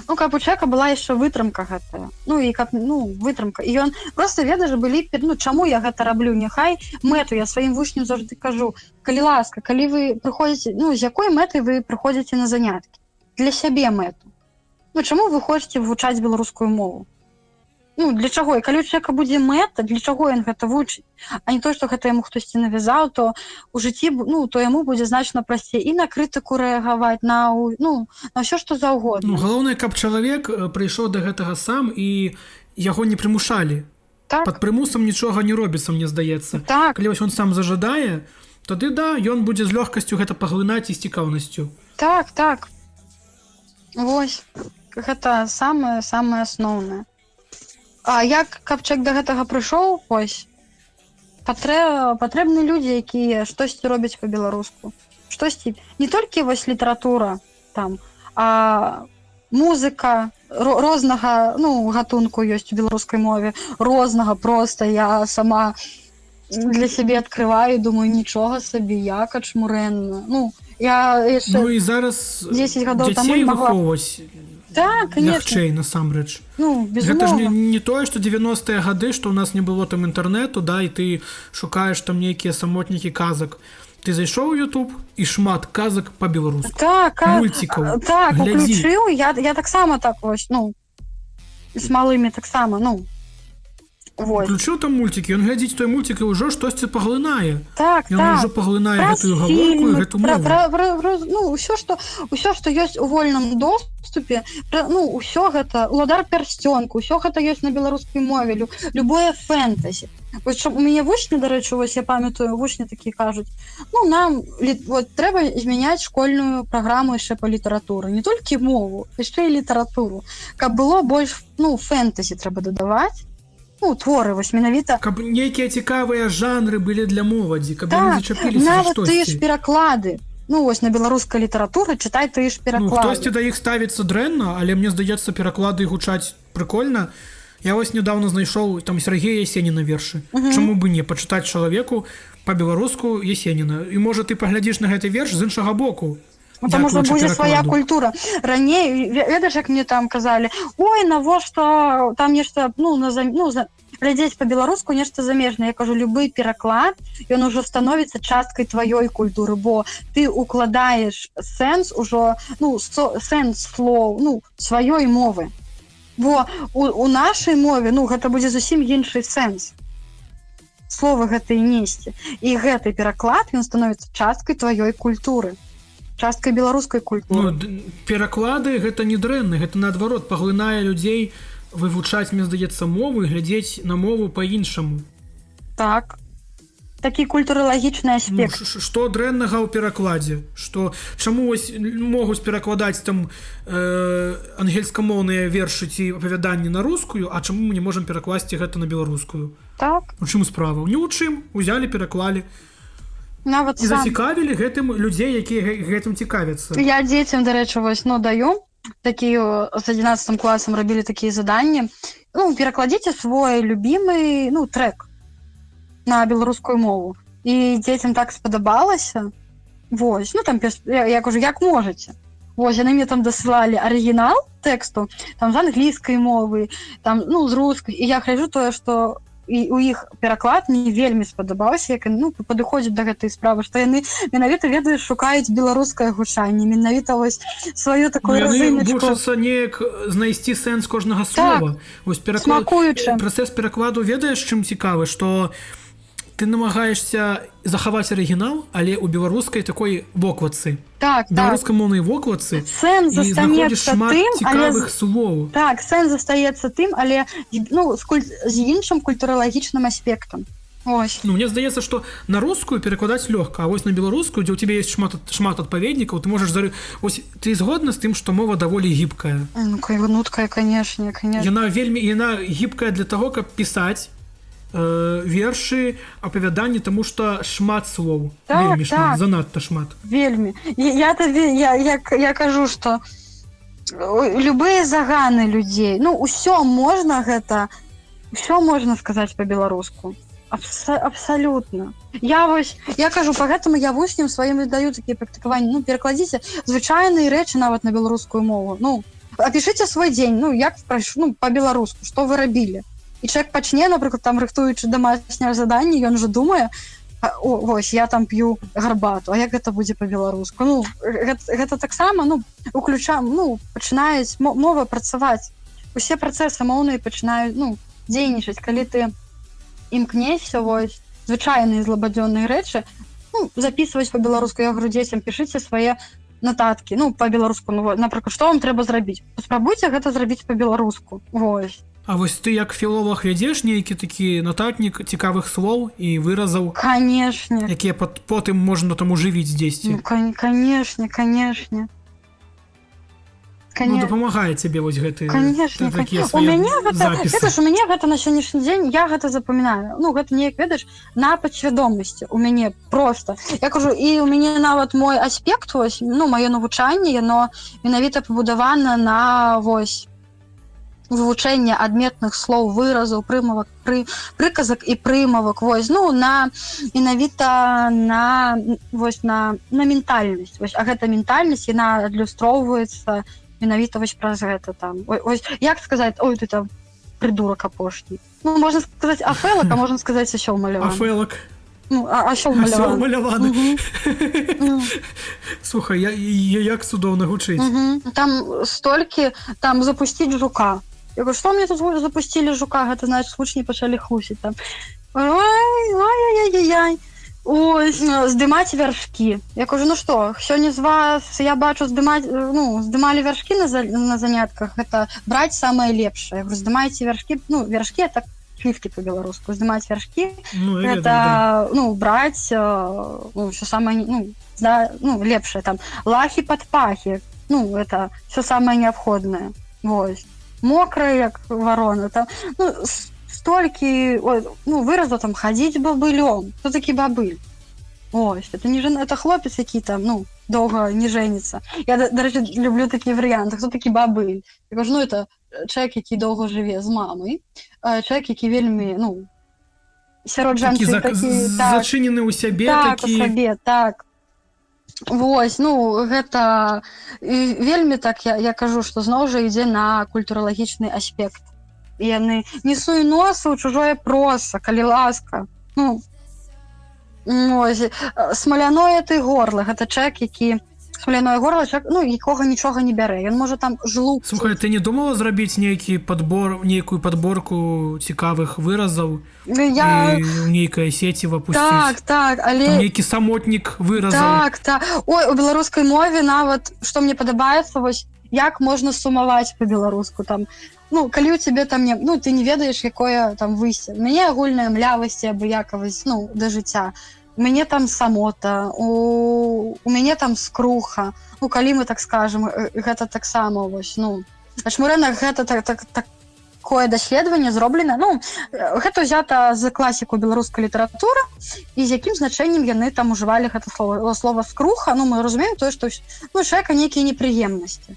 каб у чалавека была яшчэ вытрымка гэтая, і каб, вытрымка, і ён проста, ведаеш, былі, чаму я гэта раблю, няхай мэту, я сваім вучням заўжды кажу, калі ласка, калі вы прыходзіце, з якой мэтай вы прыходзіце на заняткі? Для сябе мэту. Чаму вы хочаце вывучаць беларускую мову? Ну, для чаго? І калі у чалавека будзе мэта, для чаго ён гэта вучыць? А не то, што гэта яму хтосьці навязаў, то у жыцці, ну, то яму будзе значна прасцей і на крытыку рэагаваць, на ўсё, што заўгодна. Ну, галоўнае, каб чалавек прыйшоў да гэтага сам і яго не прымушалі. Так. Пад прымусам нічога не робіцца, мне здаецца. Так. Калі вось ён сам зажадае, тады да, ён будзе з лёгкасцю гэта паглынаць і з цікаўнасцю. Так, так. Вось. Гэта самае асноўнае. А як, каб чалавек да гэтага прыйшоў, ось, патрэбны людзі, якія штосьці робяць па-беларуску. Штосьці, не толькі вось літаратура, там, а музыка рознага, ну, гатунку ёсць у беларускай мове, рознага проста. Я сама для сябе адкрываю, думаю, нічога сабе, як ачмурэнна. Ну, я яшчэ... Ну, і зараз 10 гадоў таму дзяцей не магла... выхоўваць Так, конечно. Лягчэй, насамрэч. Ну, безумоўна. Гэта ж не тое, што 90-е гады, што ў нас не было там інтэрнэту, да, і ты шукаеш там нейкія самотнікі казак. Ты зайшоў у YouTube і шмат казак па-беларуску. Так, мульцікаў. Так, Глядзі. уключыў. Я таксама так вось, ну, з малымі таксама, ну, вось. Уключыў там мульцікі, ён глядзіць той мульцік і ўжо штосьці паглынае. Так, Ён так. ўжо паглынае Пра гэтую гаворку фільмы, і гэту мову. Ну, ўсё, што ёсць у вольным доступе, ну, ўсё гэта, уладар пярсцёнку, ўсё гэта ёсць на беларускай мове, любое фэнтазі. Вось у мяне вучні, дарэчы, вось я памятаю, вучні такія кажуць, ну, нам вот, трэба змяняць школьную праграму яшчэ па літаратуры, не толькі мову, яшчэ і літаратуру. Каб было больш, ну, фэнтазі трэба дадаваць, ну, творы, вось менавіта. Каб нейкія цікавыя жанры былі для моладзі, каб так, яны зачапіліся за нават штосьці. тыя ж пераклады. Ну, вось на беларускай літаратуры чытай тыя ж пераклады. Ну, хтосьці да іх ставіцца дрэнна, але мне здаецца, пераклады гучаць прыкольна. Я вось нядаўна знайшоў там Сергея Есеніна вершы. Чаму бы не пачытаць чалавеку па-беларуску Есеніна? І можа ты паглядзіш на гэты верш з іншага боку. Там ужо будзе свая культура. Раней, ведаеш, як мне там казалі, ой, навошта там нешта, глядзець па-беларуску нешта замежнае. Я кажу, любы пераклад, ён ужо становіцца часткай тваёй культуры, бо ты укладаеш сэнс ужо, ну, сэнс слоў, ну, сваёй мовы. Бо у нашай мове, ну, гэта будзе зусім іншы сэнс. Словы гэтыя несці. І гэты пераклад, ён становіцца часткай тваёй культуры. Часткай беларускай культуры. Ну, пераклады гэта не дрэнна, гэта наадварот паглынае людзей вывучаць, мне здаецца, мову і глядзець на мову па-іншаму. Так. Такі культуралагічны аспект. Ну, што дрэннага ў перакладзе? Чаму вось могуць перакладаць там ангельскамоўныя вершы ці апавяданні на рускую, а чаму мы не можам перакласці гэта на беларускую? Так. У чым справа? Ні ў чым. Узялі, пераклалі. Нават і зацікавілі гэтым людзей, якія гэтым цікавяцца. Я дзецям, дарэчы, вось, ну, даю такія, з 11 класам рабілі такія заданні. Ну, перакладзіце свой любімы, ну, трэк на беларускую мову. І дзецям так спадабалася. Вось, ну, там, я кажу, як можаце. Вось, яны мне там дасылалі арыгінал тэксту, там, з англійскай мовы, там, ну, з рускай. І я гляджу тое, што і у іх пераклад мне вельмі спадабаўся, як ну, падыходзіць да гэтай справы, што яны менавіта ведаюць, шукаюць беларускае гучанне, менавіта вось сваю такую разыначку. Яны вучацца неяк знайсці сэнс кожнага слова. Так, смакуючы. Працэс перакладу ведаеш, чым цікавы, што ты намагаешься захаваць арыгінал, але ў беларускай такой вокладцы. Так, беларускамоўнай вокладцы. Сэнс застаецца тым, цікавых слоў. Так, сэнс застаецца тым, але ну, з іншым культуралагічным аспектам. Ось. Ну, мне здаецца, што на рускую перакладаць лёгка, а вось на беларускую, дзе ў тебе ёсць шмат адпаведнікаў, ты можаш Ось ты згодна з тым, што мова даволі гібкая. Ну, гнуткая, канешне. Яна гібкая для таго, каб пісаць вершы, апавяданні, таму што шмат слоў. Так, вельмі шмат, занадта шмат. Вельмі. Я кажу, што любыя заганы людзей, ну, ўсё можна сказаць па-беларуску. Абсалютна. Я кажу, па гэтаму я вучням сваім даю такія практыкаванні. Ну, перакладзіце звычайныя рэчы нават на беларускую мову. Ну, апішыце свой дзень, ну, як прайшло, ну, па-беларуску, што вы рабілі. І чалавек пачне, напрыклад, там рыхтуючы дамашняе заданне, ён жа думае, вось, я там п'ю гарбату, а як гэта будзе па-беларуску? Ну, гэта таксама, ну, пачынаюць мова працаваць. Усе працэсы моўныя пачынаюць, ну, дзейнічаць, калі ты імкнешся вось звычайныя злабадзённыя рэчы, ну, записываць па-беларуску. Я говорю дзецям, пішыце свае нататкі, ну, па-беларуску, ну, напрыклад, што вам трэба зрабіць? Паспрабуйце гэта зрабіць па-беларуску. Вось. А вось ты як філолог вядзеш нейкі такі нататнік цікавых слоў і выразаў, Канешне. якія потым можна там ужывіць дзесьці? Ну, канешне. Ну, дапамагае цябе вось гэты Конечно, такія у свае мяне гэта, запісы. ведаеш, у мяне гэта на сённяшні дзень, я гэта запамінаю. Ну, гэта неяк, ведаеш, на падсвядомасці у мяне просто. Я кажу, і у мяне нават мой аспект, вось, ну, маё навучанне, яно менавіта пабудавана на вось вывучэнне адметных слоў, выразаў, прымавак, прыказак і прымавак, вось, ну, на менавіта на вось на ментальнасць. Вось, а гэта ментальнасць, яна адлюстроўваецца менавіта вось праз гэта там. Ось, як сказаць, ой, ты там придурок апошні. Ну, можна сказаць афэлак, а можна сказаць асёл маляваны. Афэлак. Ну, асёл маляваны. Слухай, як цудоўна гучыць. Там столькі, там запусціць жука. Я говорю, што мне тут запусцілі жука? Гэта, значит, вучні пачалі хлусіць там. Ой-ой-ой-ой-ой. Ой, здымаць вяршкі. Я кажу, ну што, сёння з вас, я бачу, здымалі вяршкі на занятках, гэта браць самае лепшае. Я говорю, здымайце вяршкі, ну, вяршкі это клівкі па-беларуску, здымаць вяршкі, Ну, это, ну, браць, ну, всё самае, ну, лепшае, там, лахі пад пахі, ну, это всё самае неабходнае. Вось. Мокрае, як варона, там, ну, столькі, ну, выразаў там хадзіць бабылём. Хто такі бабыль? Ось, это не это хлопец, які там, ну, доўга не жэніцца. Я, да рэчы, люблю такі варыянты. Хто такі бабыль? Я кажу, ну, это чалавек, які доўга жыве з мамай, чалавек, які вельмі, ну, сярод жанчын такі, зачынены ў сябе, так, такі. Так, у сабе, так. Вось, ну, гэта вельмі так, я кажу, што зноў жа ідзе на культуралагічны аспект. І яны не суй носа ў чужое проса, калі ласка. Ну, ось, смаляное ты горла, гэта чалавек, які смаляное горла, чалавек, ну, якога нічога не бярэ. Ён можа там жлук. Слухай, ты не думала зрабіць нейкую падборку цікавых выразаў і ў нейкай сеці вапусціць? Так, але... Там нейкі самотнік выразаў. Так. Ой, у беларускай мове нават, што мне падабаецца, вось, як можна сумаваць па-беларуску, там, ну, калі ў цябе там не... Ну, ты не ведаеш, якое там выйсце. У мяне агульная млявасць, абыякавасць, ну, да жыцця. У мяне там самота, у мяне там скруха. Ну, калі мы так скажам, гэта таксама, вось, ну... На шмурэнах гэта такое даследаванне зроблена. Ну, гэта ўзята з класіку беларускай літаратуры, і з якім значэннем яны там ужывалі гэта слова скруха. Ну, мы разумеем тое, што, ну, чалавека нейкія непрыемнасці.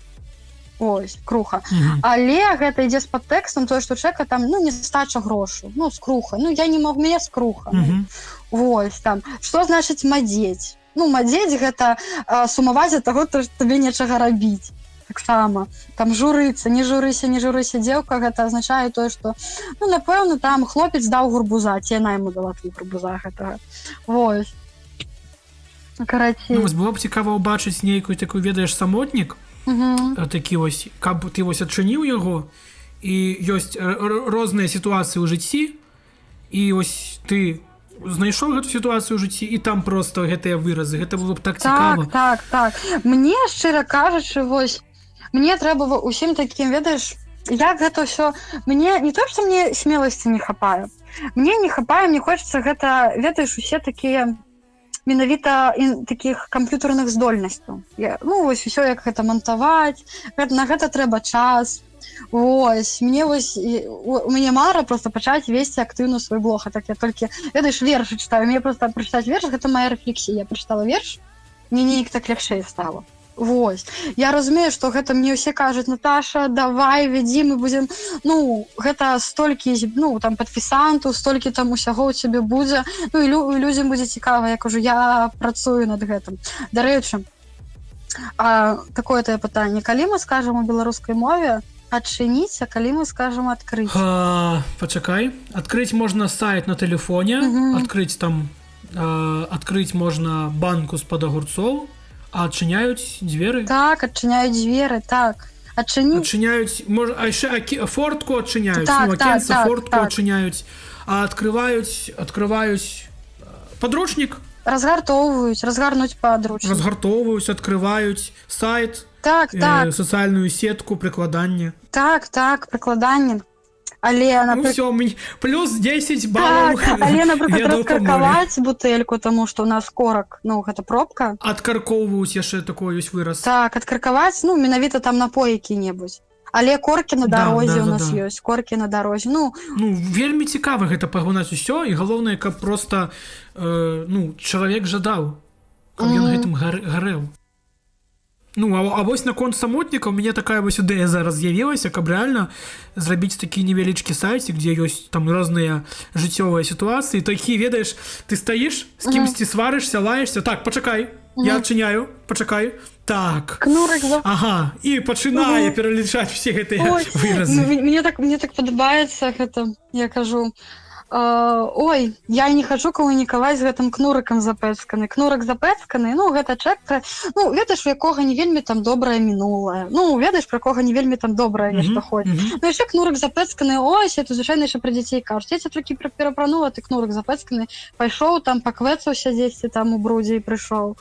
Ось, круха. Але гэта ідзе з падтэкстам, тое, што чалавека там, ну, нестача грошу, ну, скруха. Ну, я не магу, у мяне скруха. Вось, там, што значыць мадзець? Ну, мадзець гэта сумаваць ад таго, што табе нечага рабіць. Таксама. Там журыцца, не журыся, дзеўка, гэта азначае тое, што, ну, напэўна, там хлопец даў гурбуза, ці яна яму дала твій гурбуза гэтага. Вось. Карацей. Ну, вось было б цікава ўбачыць нейкую такую, ведаеш, самотнік, такі вось, каб ты вось адчыніў яго, і ёсць розныя сітуацыі ў жыцці, і вось ты знайшоў гэту сітуацыю ў жыцці, і там проста гэтыя выразы, гэта было б так цікава. Так. Мне, шчыра кажучы, вось, мне трэба усім такім, ведаеш, як гэта ўсё, мне не то, што мне смеласці не хапае, мне не хапае, мне хочацца гэта, ведаеш, усе такія менавіта такіх камп'ютарных здольнасцяў. Ну, вось, усё, як гэта мантаваць, на гэта трэба час. Вось, мне вось, у мяне мара проста пачаць весці актыўна свой блог, а так я толькі, ведаеш, вершы чытаю, мне проста прачытаць верш, гэта моя рэфлексія. Я прачытала верш, мне неяк так лягчэй стала. Вось. Я разумею, што гэта мне ўсе кажуць, Наташа, давай, вядзі, мы будзем, ну, гэта столькі, ну, там, падпісантаў, столькі там усяго ў цябе будзе, ну, і людзям будзе цікава, я кажу, я працую над гэтым. Дарэчы, такое-то пытанне, калі мы скажам у беларускай мове адчыніць, а калі мы скажам адкрыць? Пачакай, адкрыць можна сайт на тэлефоне, адкрыць там, адкрыць можна банку з-пад агурцоў, а адчыняюць дзверы? Так, адчыняюць дзверы, так. Адчыняюць, можа, а яшчэ фортку адчыняюць, акенца, фортку адчыняюць, а адкрываюць падручнік. Разгарнуць падручнік. Разгартоўваюць, адкрываюць сайт, сацыяльную сетку, прыкладанне. Так, прыкладанне. Але, напрыклад... плюс 10 балаў. Але, напрыклад, раскаркаваць бутэльку, таму што ў нас корак, гэта пробка. Адкаркоўваюць, яшчэ такой ёсць выраз. Так, адкаркаваць, менавіта там напой які-небудзь. Але коркі на дарозе ў нас ёсць, коркі на дарозе. Вельмі цікава гэта пагнаць усё, і галоўнае, каб проста чалавек жадаў, каб ён гэтым гарэў. А вось наконт самотнікаў, у мяне такая вось ідэя зараз з'явілася, каб рэальна зрабіць такі невялічкі сайцік, дзе ёсць там розныя жыццёвыя сітуацыі, такі, ведаеш, ты стаіш, з кімсьці сварышся, лаешся, так, пачакай, я адчыняю, пачакай, так. Ага, і пачынае пералічаць все гэтыя выразы. Мне так падабаецца гэта, я кажу, ой, я не хачу камунікаваць з гэтым кнурыкам запэцканы. Кнурык запэцканы, гэта чэк, ведаеш, у якога не вельмі там добрае мінулае. Ведаеш, пра кога не вельмі там добрае нешта ходзіць. Яшчэ кнурык запэцканы, ось, я тут звычайна яшчэ пра дзяцей кажуць. Я цябе толькі перапранула, ты кнурык запэцканы, пайшоў там, паквэцаўся дзесьці там у брудзе і прыйшоў.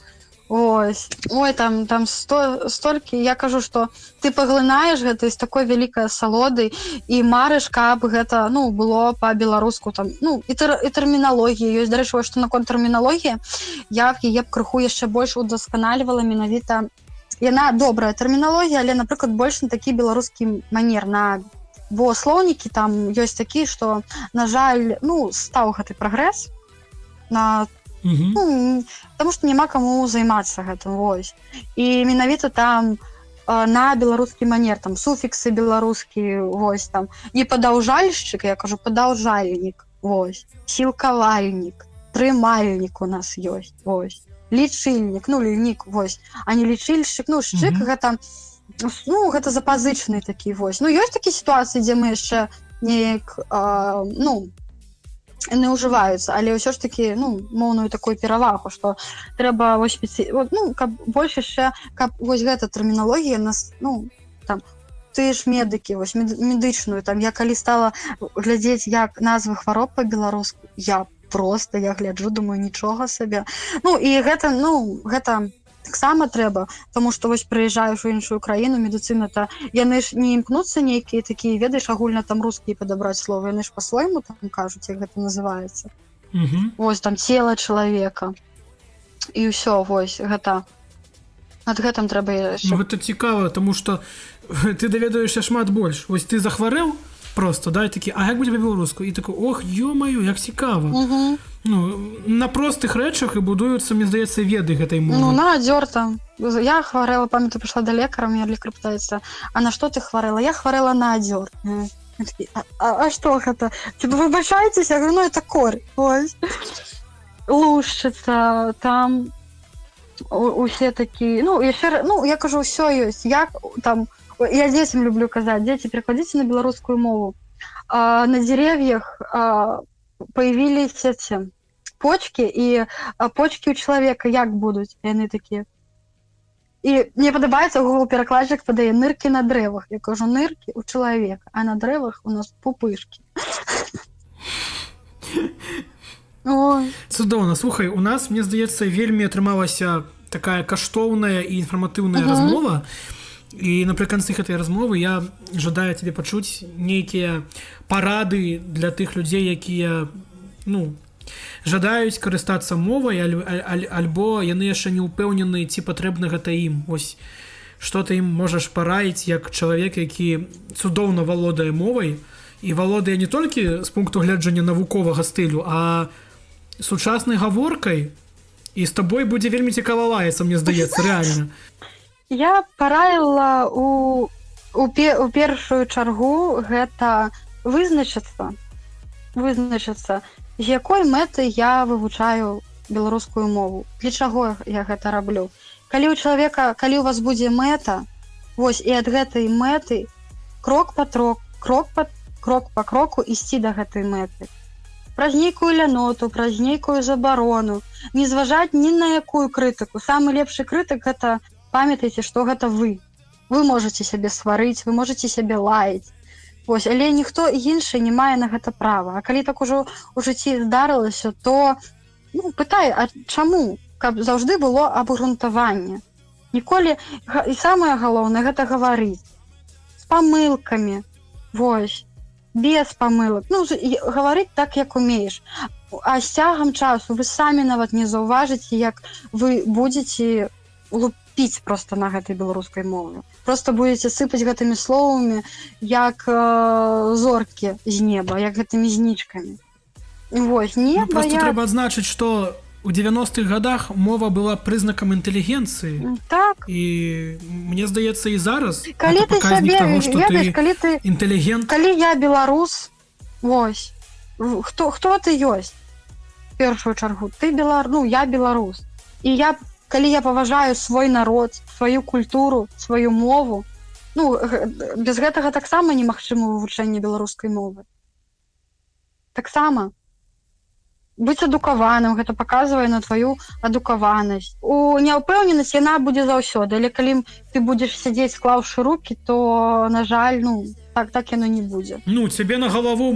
Ось, ой, там столькі, я кажу, што ты паглынаеш гэта з такой вялікай асалодай і марыш, каб гэта, было па-беларуску там, і тэрміналогія ёсць. Дарэчы, што наконт тэрміналогіі, я яе б крыху яшчэ больш удасканальвала менавіта. Яна добрая тэрміналогія, але, напрыклад, больш на такі беларускі манер, бо слоўнікі там ёсць такі, што, на жаль, стаў гэты прагрэс на потому што няма каму займацца гэтым, вось. І менавіта там на беларускі манер, там суфіксы беларускі, вось там. І падаўжальшчык, я кажу, падаўжальнік, вось. Сілкавальнік, трымальнік у нас ёсць, вось. Лічыльнік, лінік, вось. А не лічыльшчык, шчык гэта, гэта запазычны такі, вось. Ёсць такі сітуацыі, дзе мы яшчэ неяк, не ўжываюцца, але ўсё ж такі, моўную такую перавагу, што трэба вось каб больш яшчэ, каб вось гэта тэрміналогія нас, там, тыя ж медыкі, вось медычную, там, я калі стала глядзець, як назвы хвароб па-беларуску, я гляджу, думаю, нічога сабе. І гэта, гэта таксама трэба, таму што вось прыязджаеш у іншую краіну, медыцына-то, яны ж не імкнуцца нейкія такія, ведаеш, агульна там рускія падабраць словы, яны ж па-свойму там кажуць, як гэта называецца. Вось там цела чалавека. І ўсё, вось, гэта. Над гэтым трэба яшчэ. Гэта цікава, таму што ты даведаешся шмат больш. Вось ты захварэў просто, да, і такі, а як будзе па-беларуску? І такой, ох, ё-маё, як цікава. На простых рэчах і будуюцца, мне здаецца, веды гэтай мовы. На адзёр там. Я хварэла, памятаю, прыйшла да лекара, мне лекар пытаецца, а на што ты хварэла? Я хварэла на адзёр. А што гэта? Типа, выбачайцеся? Я говорю, это корь. Ось. Лушчыца, там усе такі, яшчэ, я кажу, ўсё ёсць. Як там, я дзецям люблю казаць, дзеці, перакладзіце на беларускую мову. На деревьях появились эти почки, и почки у человека як будут, яны такие. И мне падабаецца, Google перакладчик падае ныркі на дрэвах. Я кажу, ныркі у чалавека, а на дрэвах у нас пупышки. Цудоўна. Слухай, у нас, мне здаецца, вельмі атрымалася такая каштоўная і інфарматыўная размова. І напрыканцы гэтай размовы я жадаю тебе пачуць нейкія парады для тых людзей, якія, жадаюць карыстацца мовай, альбо яны яшчэ не ўпэўнены, ці патрэбна гэта ім. Вось, што ты ім можаш параіць як чалавек, які цудоўна валодае мовай, і валодае не толькі з пункту гледжання навуковага стылю, а сучаснай гаворкай, і з табой будзе вельмі цікава лаяцца, мне здаецца, рэальна. Я параіла у першую чаргу гэта вызначыцца, з якой мэтай я вывучаю беларускую мову. Для чаго я гэта раблю? Калі у вас будзе мэта, вось, і ад гэтай мэты крок па кроку ісці да гэтай мэты. Праз нейкую ляноту, праз нейкую забарону, не зважаць ні на якую крытыку. Самы лепшы крытык гэта памятайце, што гэта вы. вы можете сябе стварыць, вы можете сябе лаяць. Вось, але ніхто іншы не мае на гэта права. А калі так ужо ў жыцці здарылася, то пытай, а чаму? Каб заўжды было абгрунтаванне. Ніколі, і самае галоўнае, гэта гаварыць. З памылкамі. Вось. Без памылак. Гаварыць так, як умееш. А з цягам часу вы самі нават не заўважыце, як вы будзеце лупіць проста на гэтай беларускай мове. Проста будзеце сыпаць гэтымі словамі, як зоркі з неба, як гэтымі знічкамі. Вось, неба просто трэба адзначыць, што у 90-х годах мова была прызнакам інтэлігенцыі. Так. І мне здаецца, і зараз калі гэта паказнік таго, што ведаеш, ты інтэлігент. Калі я беларус, вось, хто ты ёсць? В першую чаргу. Я беларус. І калі я паважаю свой народ, сваю культуру, сваю мову, без гэтага таксама немагчыма вывучэнне беларускай мовы. Таксама. Быць адукаваным, гэта паказвае на тваю адукаванасць. У няўпэўненасць яна будзе заўсёды, але калі ты будзеш сядзець, склаўшы рукі, то, на жаль, так яно не будзе. Цябе на галаву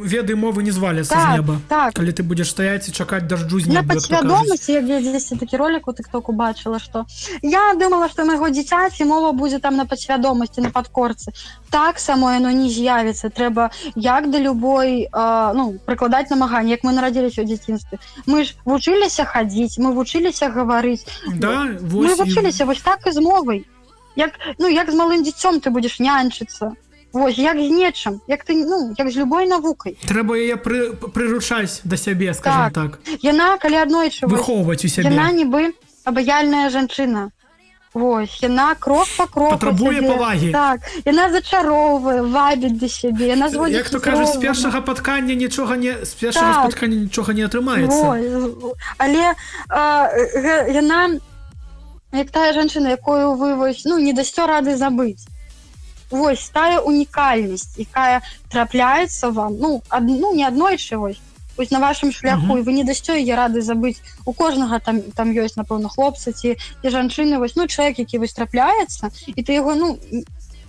веды мовы не зваляцца з неба. Так. Калі ты будзеш стаяць і чакаць дажджу з неба, як то кажуць. На падсвядомасці, як я дзесьці такі ролік у тыктоку бачыла, што я думала, што майго дзіцяці мова будзе там на падсвядомасці, на падкорцы. Так само яно не з'явіцца. Трэба, як да любой, прыкладаць намаганне, як мы нарадзіліся ў дзяцінстве. Мы ж вучыліся хадзіць, мы вучыліся гаварыць. Да, мы вучыліся вось так і з мовай. Як з малым дзіцём ты будзеш нянчыцца. Вось, як з нечым, як з любой навукай. Трэба яе прыручаць да сябе, скажем так. Яна, калі аднойчы, выхоўваць у сябе. Яна нібы абаяльная жанчына. Вось, яна крок па кроку патрабуе павагі. Так, яна зачароўвае, вабіць да сябе, яна зводзіць. Як то кажа, з першага спаткання нічога не атрымаецца. Але яна, як тая жанчына, якую вы не дасце рады забыць. Вось, тая унікальнасць, якая трапляецца вам, не аднойчы, вось на вашым шляху, і вы не дасце яе рады забыць. У кожнага там ёсць, напэўна, хлопцы ці жанчыны, чалавек, які трапляецца, і ты яго,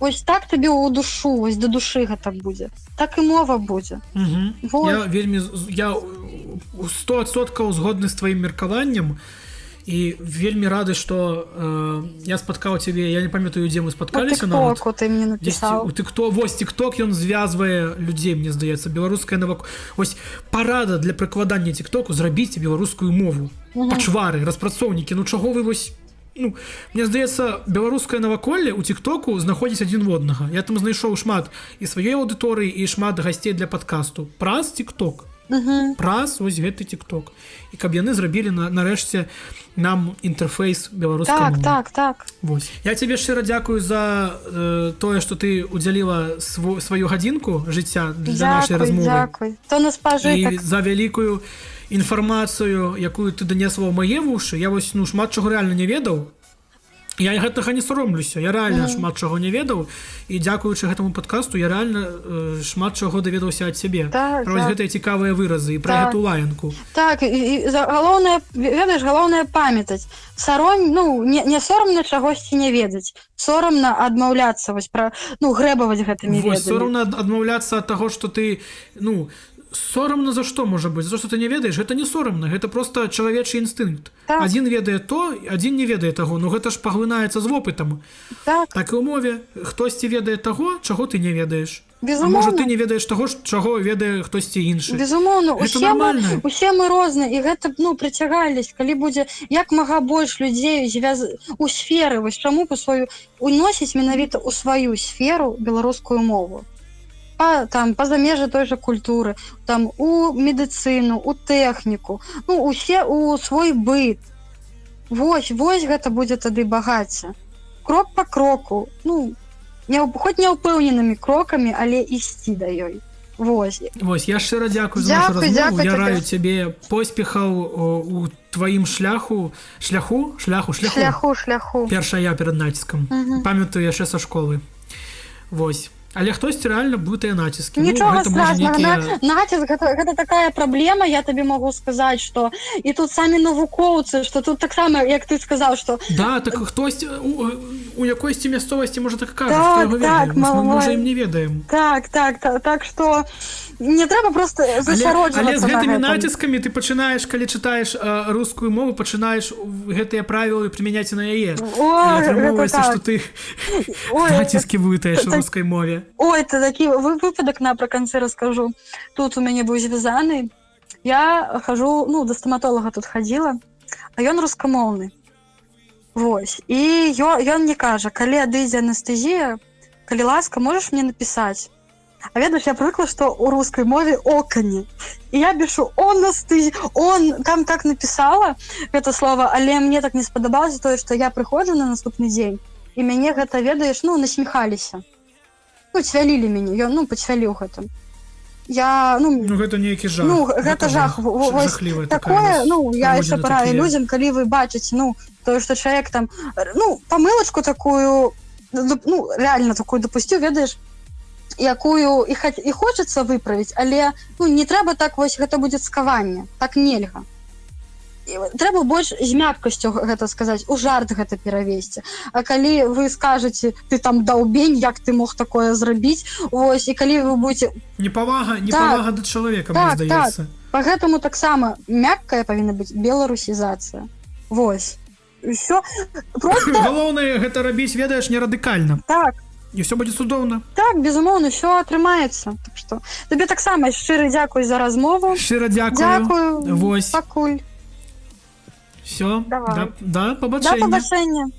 вось так табе ў душу, вось да душы гэта будзе. Так і мова будзе. Я 100% згодны з тваім меркаваннем, і вельмі рады, што я спаткаў цябе, я не памятаю, дзе мы спаткаліся нават. У тыктоку ты мне напісаў. Вось тыкток, ён звязвае людзей, мне здаецца, беларуская наваколле. Вось парада для прыкладання тыктоку, зрабіце беларускую мову. Пачвары, распрацоўнікі, чаго вы вось... Мне здаецца, беларускае наваколле ў тыктоку знаходзіць адзін в однага. Я там знайшоў шмат і сваёй аўдыторыі, і шмат гасцей для падкасту. Праз тыкток. Праз вось гэты тыкток. І каб яны зрабілі нарэшце нам інтэрфейс беларускай мовы. Так. Вось. Я цябе шчыра дзякую за тое, што ты удзяліла сваю гадзінку жыцця для нашай размовы. Дзякуй. То нас пажытак. І за вялікую інфармацыю, якую ты данесла ў мае вушы. Я вось шмат чаго рэальна не ведаў. Я гэтага не соромлюся, я рэальна шмат чаго не ведаў, і дзякуючы гэтаму падкасту я рэальна шмат чаго даведаўся ад сябе. Пра гэтыя цікавыя выразы і пра гэту лаянку. Так, і галоўнае, ведаеш, галоўнае памятаць. Не сорамна чагосьці не ведаць. Сорамна адмаўляцца, грэбаваць гэтымі ведамі. Сорамна адмаўляцца ад таго, што ты, сорамна за што можа быць? За што ты не ведаеш? Гэта не сорамна, гэта проста чалавечы інстынкт. Адзін ведае то, адзін не ведае таго, гэта ж паглынаецца з вопытам. Так і ў мове. Хтосьці ведае таго, чаго ты не ведаеш. А можа ты не ведаеш таго, чаго ведае хтосьці іншы. Безумоўна, усе мы розныя, і гэта прыцягальнасць, калі будзе як мага больш людзей у сферы, вось чаму уносіць менавіта ў сваю сферу беларускую мову. Па-за межы той жа культуры, у медыцыну, у тэхніку, усе у свой быт. Вось гэта будзе тады багацце. Крок па кроку, хоць няўпэўненымі крокамі, але ісці да ёй. Вось, я шчыра дзякую за нашу размову. Я раю цябе поспехаў у тваім шляху. Першая я перад націскам. Памятаю яшчэ са школы. Вось. Але хтосьці рэальна блытае націскі. Нічога страшнага. Націск гэта такая праблема, я табе магу сказаць, што і тут самі навукоўцы, што тут таксама, як ты сказаў, што... Да, так хтось у якойсьці мясцовасці можа так кажа, што яго ведаем. Мы можа ім не ведаем. Так што не трэба проста засяроджвацца. Але з гэтымі націскамі ты пачынаеш, калі чытаеш рускую мову, пачынаеш гэтыя правілы прымяняць на яе. Атрымоўваецца, што ты націскі блытаеш у рускай мове. Ой, это такі выпадак напрыканцы раскажу. Тут у мяне быў звязаны. Я хожу, да стаматолага тут хадзіла, а ён рускамоўны. Вось. І ён мне кажа, калі адыдзе анестэзія, калі ласка, можаш мне напісаць? А ведаеш, я прывыкла, што ў рускай мове окані. І я пішу анестэзія. Там так напісала гэта слова, але мне так не спадабалася тое, што я прыходжу на наступны дзень, і мяне гэта, ведаеш, насміхаліся. Цвялілі мяне, ён, пацвяліў гэтым. Гэта нейкі жах. Гэта жах. Жахлівая такая. Я яшчэ параю людзям, калі вы бачыце, тое, што чалавек там, памылачку такую, рэальна такую дапусціў, ведаеш, якую і хочацца выправіць, але, не трэба так, вось, гэта будзе цкаванне. Так нельга. Трэба больш з мяккасцю гэта сказаць, у жарт гэта перавесці. А калі вы скажаце, ты там даўбень, як ты мог такое зрабіць, ось, і калі вы будзеце... Непавага да чалавека, мне здаецца. Па гэтаму таксама мяккая павінна быць беларусізацыя. Вось. Усё. Просто... Галоўнае гэта рабіць, ведаеш, не радыкальна. Так. І ўсё будзе цудоўна. Так, безумоўна, ўсё атрымаецца. Так што, табе таксама шчыра дзякуй за размову. Шчыра дзякую. Дзякую. Вось. Пакуль. Все, да, побачення. Да, побачення.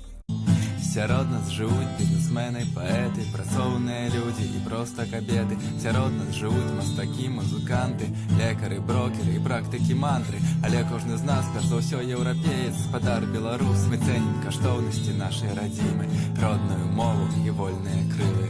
Сярод нас жывуць бізнесмены, паэты, працоўныя людзі і проста кабеты. Сярод нас жывуць мастакі, музыканты, лекары, брокеры і практыкі мантры. Але кожны з нас, перш за ўсё, еўрапеец, спадар беларус. Мы цэнім каштоўнасці нашай радзімы, родную мову і вольныя крылы.